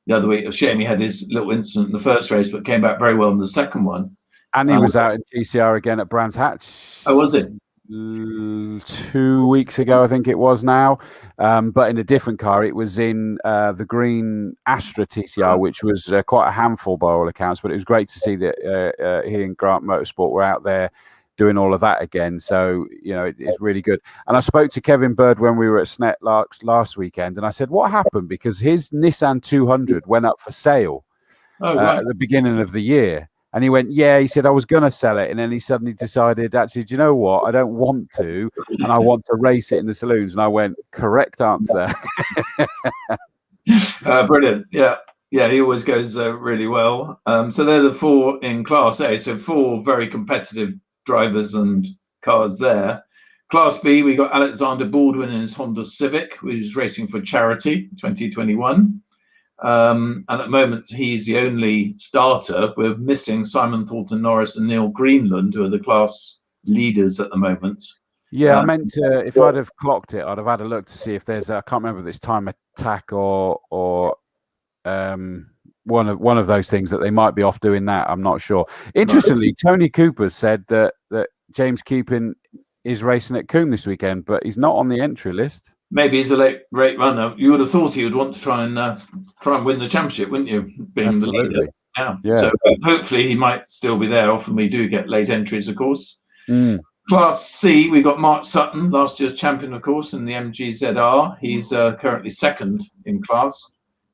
the other week. A shame he had his little incident in the first race, but came back very well in the second one. And he was out in TCR again at Brands Hatch. Oh, was it? 2 weeks ago, I think it was now, but in a different car. It was in the green Astra TCR, which was quite a handful by all accounts, but it was great to see that he and Grant Motorsport were out there doing all of that again. So, you know, it's really good. And I spoke to Kevin Bird when we were at Snet last weekend, and I said, what happened? Because his Nissan 200 went up for sale at the beginning of the year. And he went, yeah, he said, I was going to sell it. And then he suddenly decided, actually, do you know what? I don't want to. And I want to race it in the saloons. And I went, correct answer. Brilliant. Yeah. Yeah, he always goes really well. So they're the four in Class A. So four very competitive drivers and cars there. Class B, we got Alexander Baldwin in his Honda Civic, which is racing for Charity 2021. And at the moment, he's the only starter. We're missing Simon Thornton Norris and Neil Greenland, who are the class leaders at the moment. Yeah, I meant to, if I'd have clocked it, I'd have had a look to see if there's, I can't remember if it's Time Attack or one of those things that they might be off doing that. I'm not sure. Interestingly, Tony Cooper said that James Keeping is racing at Combe this weekend, but he's not on the entry list. Maybe he's a late runner. You would have thought he would want to try and win the championship, wouldn't you? Being Absolutely. The leader. Yeah. So hopefully he might still be there. Often we do get late entries, of course. Class C, we've got Mark Sutton, last year's champion, of course, in the MGZR. He's currently second in class.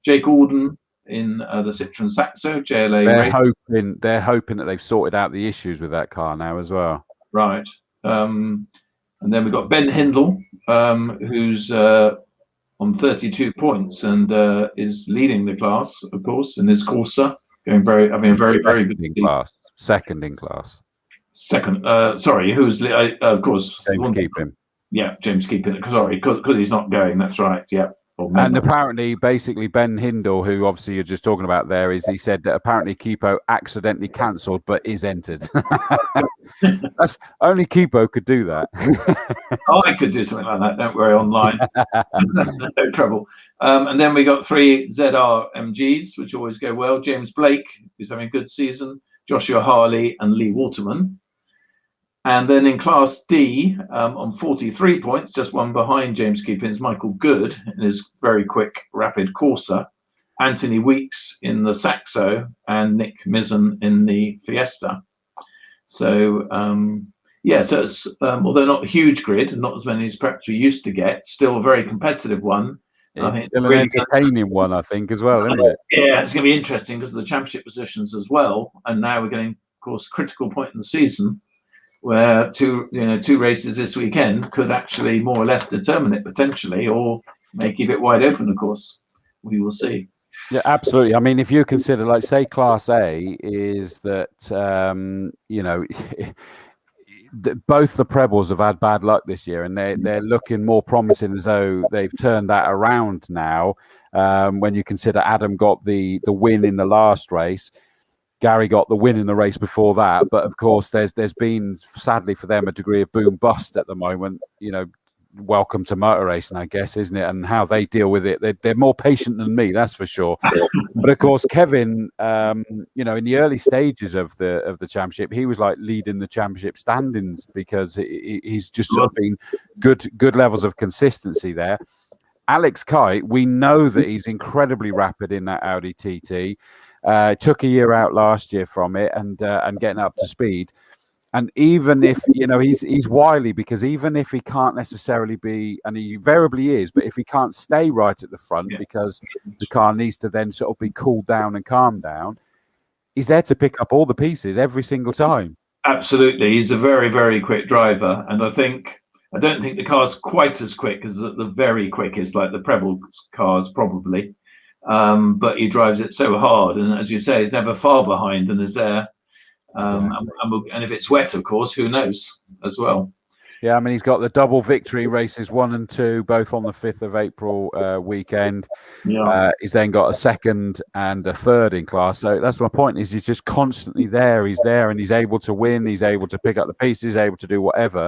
Jake Alden in the Citroen Saxo JLA. They're hoping that they've sorted out the issues with that car now as well. Right. And then we've got Ben Hindle, who's on 32 points and is leading the class, of course, in his Corsa, having a very good class. Second in class. Second. Sorry, who's of course James Keeping. Yeah, James Keeping. Sorry, because he's not going. That's right. Yeah. And apparently, basically, Ben Hindle, who obviously you're just talking about there, he said that apparently Kipo accidentally cancelled but is entered. That's only Kipo could do that. I could do something like that. Don't worry, online. No trouble. And then we got 3 ZR MGs, which always go well. James Blake, who's having a good season. Joshua Harley and Lee Waterman. And then in Class D, on 43 points, just one behind James Keeping, is Michael Good in his very quick, rapid Corsa, Anthony Weeks in the Saxo, and Nick Mizzen in the Fiesta. So, so it's, although not a huge grid, and not as many as perhaps we used to get, still a very competitive one. I think still an entertaining one, I think, as well, isn't it? Yeah, it's going to be interesting because of the championship positions as well. And now we're getting, of course, critical point in the season, where two races this weekend could actually more or less determine it potentially, or may keep it wide open, of course. We will see. Yeah, absolutely. I mean, if you consider, like, say, Class A is that, both the Prebles have had bad luck this year, and they're looking more promising as though they've turned that around now. When you consider Adam got the win in the last race, Gary got the win in the race before that, but of course there's been, sadly for them, a degree of boom bust at the moment. You know, welcome to motor racing, I guess, isn't it? And how they deal with it, they're more patient than me, that's for sure. But of course, Kevin, in the early stages of the championship, he was like leading the championship standings because he's just sort of been good levels of consistency there. Alex Kite, we know that he's incredibly rapid in that Audi TT. Took a year out last year from it and getting up to speed. And even if, he's wily, because even if he can't necessarily be, and he invariably is, but if he can't stay right at the front because the car needs to then sort of be cooled down and calmed down, he's there to pick up all the pieces every single time. Absolutely. He's a very, very quick driver. And I think I don't think the car's quite as quick as the very quickest, like the Preble cars probably. But he drives it so hard, and as you say, he's never far behind and is there. And if it's wet, of course, who knows as well. Yeah, I mean, he's got the double victory races 1 and 2, both on the 5th of April weekend. Yeah. He's then got a 2nd and a 3rd in class. So that's my point, is he's just constantly there. He's there and he's able to win. He's able to pick up the pieces, able to do whatever.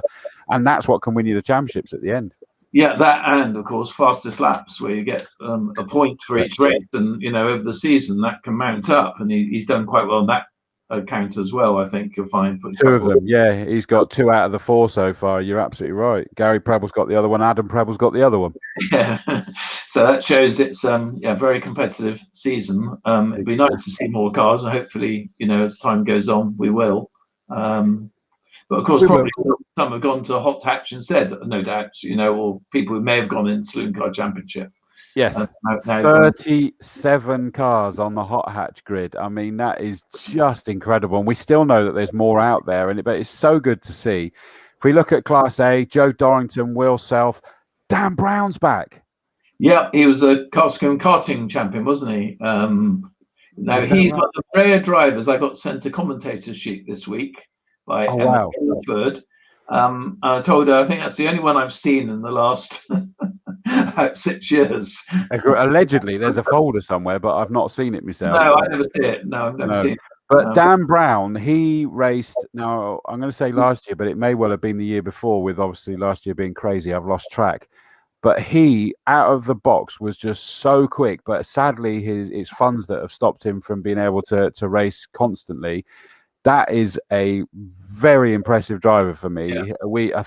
And that's what can win you the championships at the end. Yeah, that, and of course, fastest laps, where you get a point for each race. And, you know, over the season, that can mount up. And he's done quite well on that account as well, I think you'll find. 2 of them, yeah. He's got 2 out of the 4 so far. You're absolutely right. Gary Preble's got the other one. Adam Preble's got the other one. Yeah, so that shows it's very competitive season. It'd be nice to see more cars, and hopefully, you know, as time goes on, we will. But of course, probably some have gone to hot hatch instead, no doubt. You know, or people who may have gone in Saloon Car Championship. Yes, 37 cars on the hot hatch grid. I mean, that is just incredible. And we still know that there's more out there, but it's so good to see. If we look at Class A, Joe Dorrington, Will Self, Dan Brown's back. Yeah, he was a Castle Combe karting champion, wasn't he? Now, he's got the rare drivers. I got sent a commentator sheet this week by Emma Woodward. I told her, I think that's the only one I've seen in the last about 6 years. Allegedly, there's a folder somewhere, but I've not seen it myself. No, I never see it. No, I've never seen it. But Dan Brown, he raced, now I'm going to say last year, but it may well have been the year before, with obviously last year being crazy. I've lost track. But he, out of the box, was just so quick. But sadly, it's funds that have stopped him from being able to race constantly. That is a very impressive driver for me. Yeah.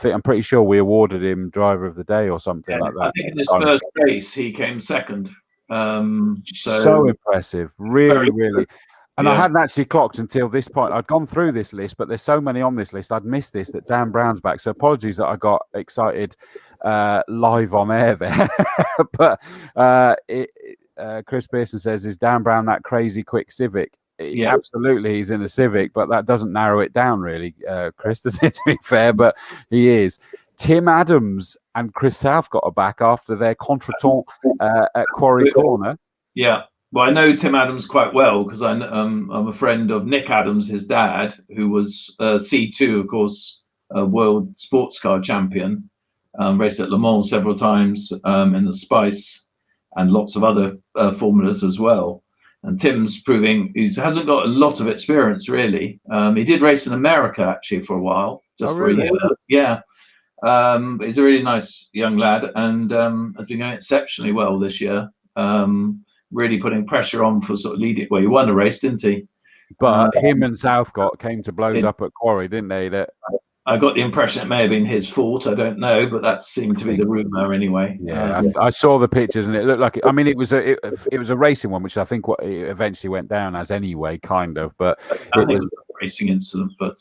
I'm pretty sure we awarded him driver of the day or something like that. I think in his first race he came second. So impressive, really. And I hadn't actually clocked until this point. I'd gone through this list, but there's so many on this list. I'd missed this, that Dan Brown's back. So apologies that I got excited live on air there. But Chris Pearson says, is Dan Brown that crazy quick Civic? Yeah, absolutely, he's in a Civic, but that doesn't narrow it down, really, Chris, does it, to be fair? But he is. Tim Adams and Chris Southcott are back after their contretemps at Quarry Corner. Yeah, well, I know Tim Adams quite well because I'm a friend of Nick Adams, his dad, who was C2, of course, world sports car champion, raced at Le Mans several times in the Spice and lots of other formulas as well. And Tim's proving he hasn't got a lot of experience, really. He did race in America, actually, for a while, just for a year. Yeah. But he's a really nice young lad and has been going exceptionally well this year. Really putting pressure on for sort of leading. Well, he won a race, didn't he? But him and Southcott came to blows up at Quarry, didn't they? I got the impression it may have been his fault. I don't know, but that seemed to be the rumor anyway. Yeah, I saw the pictures and it looked like. I mean, it was a racing one, which I think it eventually went down as anyway, kind of. But it was a racing incident. But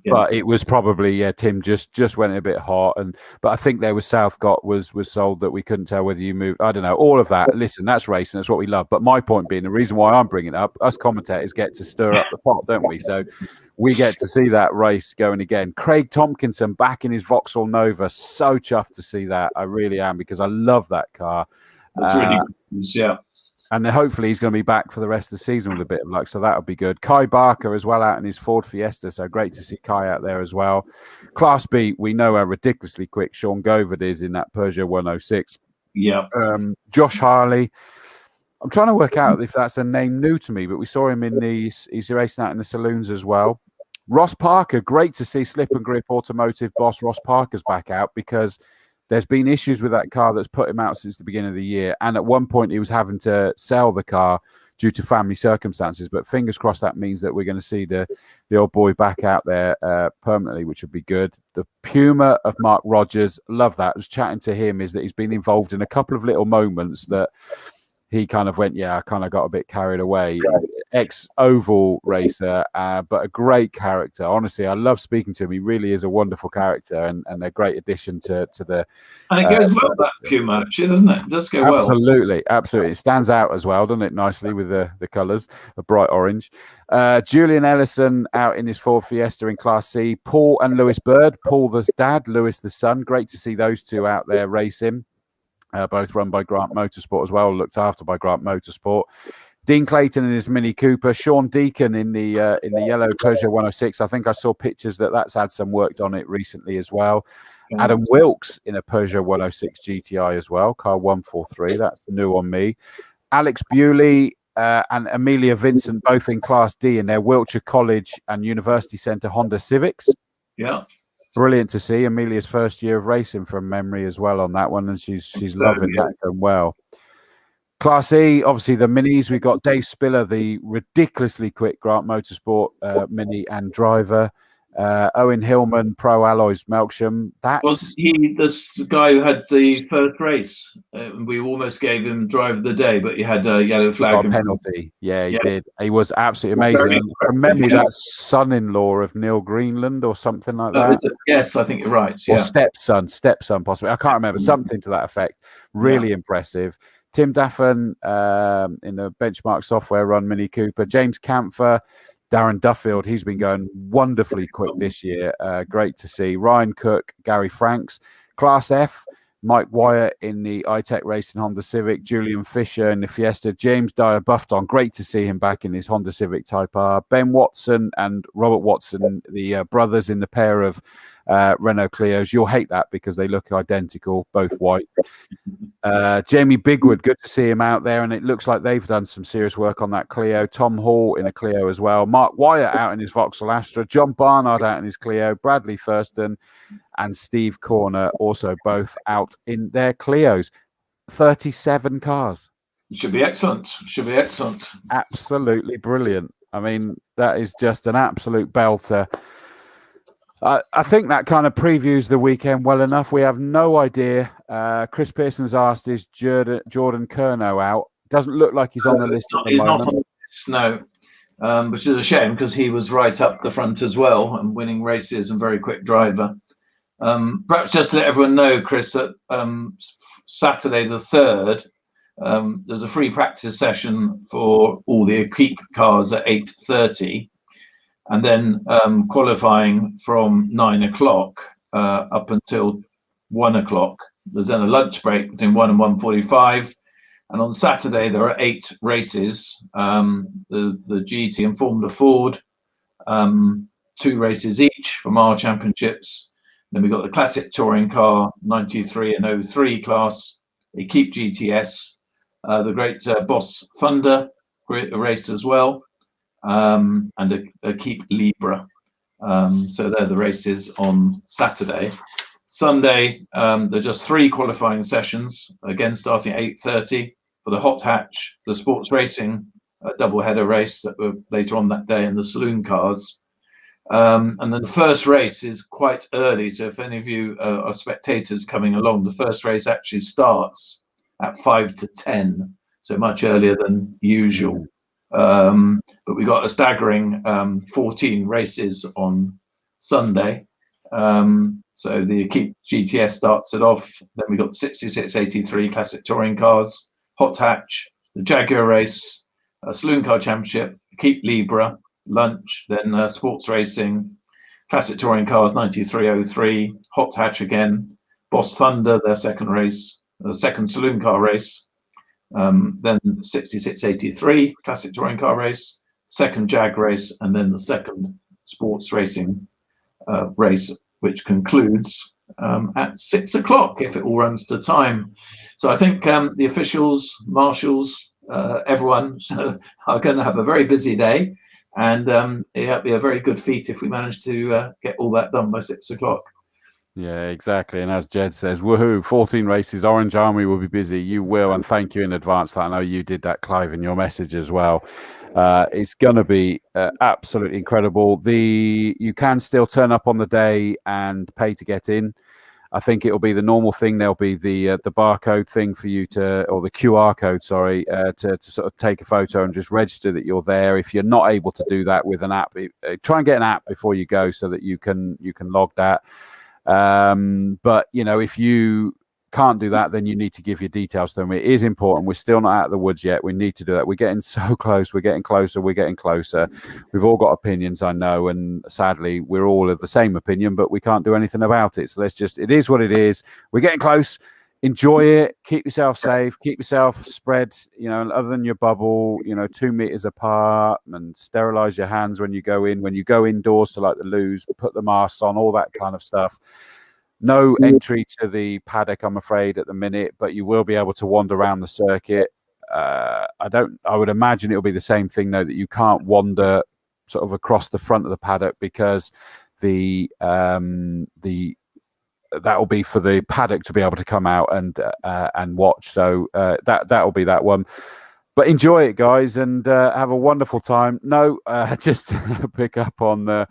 but it was probably Tim just went a bit hot, but I think there was Southcott was sold that we couldn't tell whether you moved. I don't know, all of that. Listen, that's racing. That's what we love. But my point being, the reason why I'm bringing it up, us commentators get to stir up the pot, don't we? So we get to see that race going again. Craig Tompkinson back in his Vauxhall Nova. So chuffed to see that. I really am, because I love that car. It's really good. Yeah. And then hopefully he's going to be back for the rest of the season with a bit of luck. So that'll be good. Caie Barker as well out in his Ford Fiesta. So great to see Caie out there as well. Class B, we know how ridiculously quick Sean Govard is in that Peugeot 106. Yeah. Josh Harley. I'm trying to work out if that's a name new to me, but we saw him in he's racing out in the saloons as well. Ross Parker, great to see Slip and Grip Automotive boss Ross Parker's back out, because there's been issues with that car that's put him out since the beginning of the year. And at one point he was having to sell the car due to family circumstances. But fingers crossed that means that we're going to see the old boy back out there permanently, which would be good. The Puma of Mark Rogers, love that. I was chatting to him, is that he's been involved in a couple of little moments that he kind of went, I kind of got a bit carried away. ex-oval racer, but a great character. Honestly, I love speaking to him. He really is a wonderful character and a great addition to the. And it goes well, that Puma, actually, doesn't it? It does go well. Absolutely. It stands out as well, doesn't it? Nicely with the colours, a bright orange. Julian Ellison out in his Ford Fiesta in Class C. Paul and Lewis Bird. Paul the dad, Lewis the son. Great to see those two out there racing. Both run by Grant Motorsport as well, looked after by Grant Motorsport. Dean Clayton in his Mini Cooper, Sean Deacon in the yellow Peugeot 106. I think I saw pictures that's had some work on it recently as well. Yeah. Adam Wilkes in a Peugeot 106 GTI as well, car 143. That's new on me. Alex Bewley and Amelia Vincent both in Class D in their Wiltshire College and University Centre Honda Civics. Yeah. Brilliant to see Amelia's first year of racing from memory as well on that one, and she's loving that going well. Class E, obviously the minis. We've got Dave Spiller, the ridiculously quick Grant Motorsport mini and driver. Owen Hillman, Pro Alloys Melksham. Was he this guy who had the first race? We almost gave him driver of the day, but he had a yellow flag. Got a penalty. Yeah, he did. He was absolutely amazing. From memory, that's son-in-law of Neil Greenland or something like that. Yes, I think you're right. Or stepson possibly. I can't remember. Something to that effect. Really impressive. Tim Daffin in the Benchmark Software Run Mini Cooper. James Camphor, Darren Duffield. He's been going wonderfully quick this year. Great to see. Ryan Cook, Gary Franks. Class F, Mike Wyatt in the iTech Racing Honda Civic. Julian Fisher in the Fiesta. James Dyer Buffton. Great to see him back in his Honda Civic Type R. Ben Watson and Robert Watson, the brothers in the pair of Renault Clios. You'll hate that because they look identical, both white. Jamie Bigwood, good to see him out there, and it looks like they've done some serious work on that Clio. Tom Hall in a Clio as well. Mark Wyatt out in his Vauxhall Astra. John Barnard out in his Clio. Bradley Thurston and Steve Corner also both out in their Clios. 37 cars. Should be excellent. Absolutely brilliant. I mean, that is just an absolute belter. I think that kind of previews the weekend well enough. We have no idea. Chris Pearson's asked, is Jordan Curnow out? Doesn't look like he's on the list at the moment. Not on the list, no, which is a shame because he was right up the front as well and winning races and very quick driver. Perhaps just to let everyone know, Chris, that Saturday the 3rd, there's a free practice session for all the Equipe cars at 8:30. And then qualifying from 9 o'clock up until 1 o'clock. There's then a lunch break between 1 and 1:45. And on Saturday, there are 8 races. The GT and Formula Ford, 2 races each from our championships. Then we've got the Classic Touring Car 93 and 03 class, Equipe GTS, the great Boss Thunder race as well. And a Keep Libra. So they're the races on Saturday. Sunday, there's just 3 qualifying sessions, again starting at 8:30 for the hot hatch, the sports racing double header race that were later on that day, and the saloon cars. And then the first race is quite early, so if any of you are spectators coming along, the first race actually starts at 5 to 10, so much earlier than usual. But we got a staggering 14 races on Sunday. So the Equipe GTS starts it off. Then we got 6683 Classic Touring Cars, Hot Hatch, the Jaguar race, Saloon Car Championship, Equipe Libra, lunch, then sports racing, Classic Touring Cars 9303, Hot Hatch again, Boss Thunder, their second race, the second Saloon Car race. Then 6683 Classic Touring Car race, second Jag race, and then the second sports racing race, which concludes at 6 o'clock if it all runs to time. So I think the officials, marshals, everyone are going to have a very busy day, and it'll be a very good feat if we manage to get all that done by 6 o'clock. Yeah, exactly. And as Jed says, woohoo, 14 races, Orange Army will be busy. You will, and thank you in advance for that. I know you did that, Clive, in your message as well. It's going to be absolutely incredible. You can still turn up on the day and pay to get in. I think it'll be the normal thing. There'll be the barcode thing for you or the QR code, sorry, to sort of take a photo and just register that you're there. If you're not able to do that with an app, try and get an app before you go so that you can log that. But if you can't do that, then you need to give your details to them. It is important. We're still not out of the woods yet. We need to do that. We're getting so close. We're getting closer. We're getting closer. We've all got opinions, I know, and sadly we're all of the same opinion, but we can't do anything about it. So it is what it is. We're getting close. Enjoy it. Keep yourself safe. Keep yourself spread, other than your bubble, 2 meters apart, and sterilize your hands when you go in. When you go indoors to like the loos, put the masks on, all that kind of stuff. No entry to the paddock, I'm afraid, at the minute, but you will be able to wander around the circuit. I would imagine it'll be the same thing, though, that you can't wander sort of across the front of the paddock, because that will be for the paddock to be able to come out and watch. So that'll be that one. But enjoy it, guys, and have a wonderful time. No, just to pick up on the.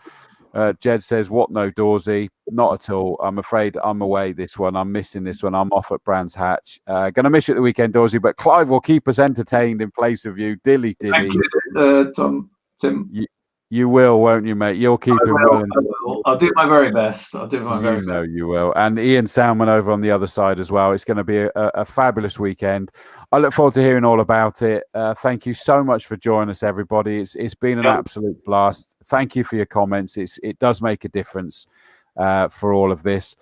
Jed says, what no, Dawesy? Not at all. I'm afraid I'm away this one. I'm missing this one. I'm off at Brands Hatch. Going to miss you at the weekend, Dawesy, but Clive will keep us entertained in place of you. Dilly. Thank you, Tim. You will, won't you, mate? You'll keep him well. I'll do my very best. I'll do my very best. You know you will. And Ian Salmon over on the other side as well. It's going to be a fabulous weekend. I look forward to hearing all about it. Thank you so much for joining us, everybody. It's been an absolute blast. Thank you for your comments. It does make a difference for all of this.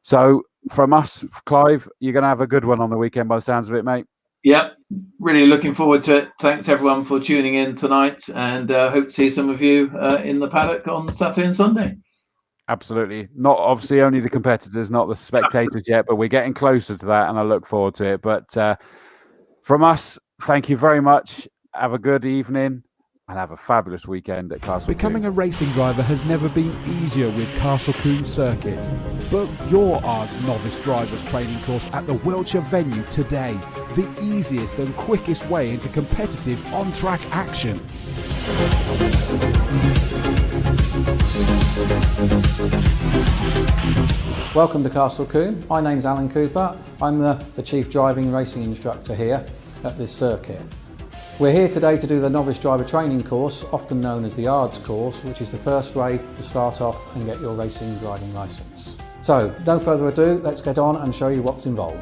So from us, Clive, you're going to have a good one on the weekend by the sounds of it, mate. Yep, really looking forward to it. Thanks everyone for tuning in tonight, and hope to see some of you in the paddock on Saturday and Sunday. Absolutely. Not obviously only the competitors, not the spectators yet, but we're getting closer to that, and I look forward to it. But from us, thank you very much. Have a good evening and have a fabulous weekend at Castle Combe. Becoming a racing driver has never been easier with Castle Combe Circuit. Book your ARDS novice drivers training course at the Wiltshire venue today. The easiest and quickest way into competitive on-track action. Welcome to Castle Combe. My name's Alan Cooper. I'm the Chief Driving Racing Instructor here at this circuit. We're here today to do the Novice Driver Training course, often known as the ARDS course, which is the first way to start off and get your racing driving licence. So, no further ado, let's get on and show you what's involved.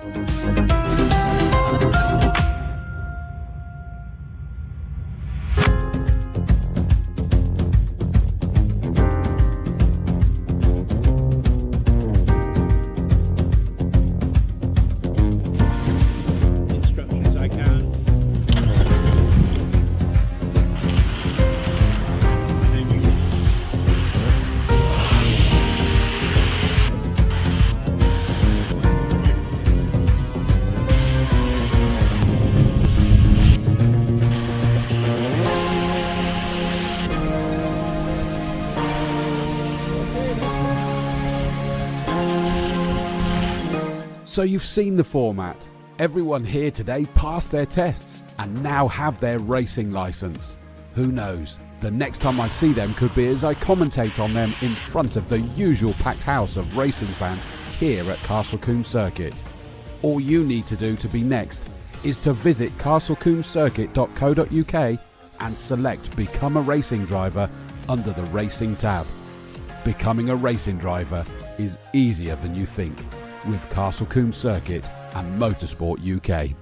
So you've seen the format. Everyone here today passed their tests and now have their racing licence. Who knows? The next time I see them could be as I commentate on them in front of the usual packed house of racing fans here at Castle Combe Circuit. All you need to do to be next is to visit castlecombecircuit.co.uk and select Become a Racing Driver under the Racing tab. Becoming a racing driver is easier than you think with Castle Combe Circuit and Motorsport UK.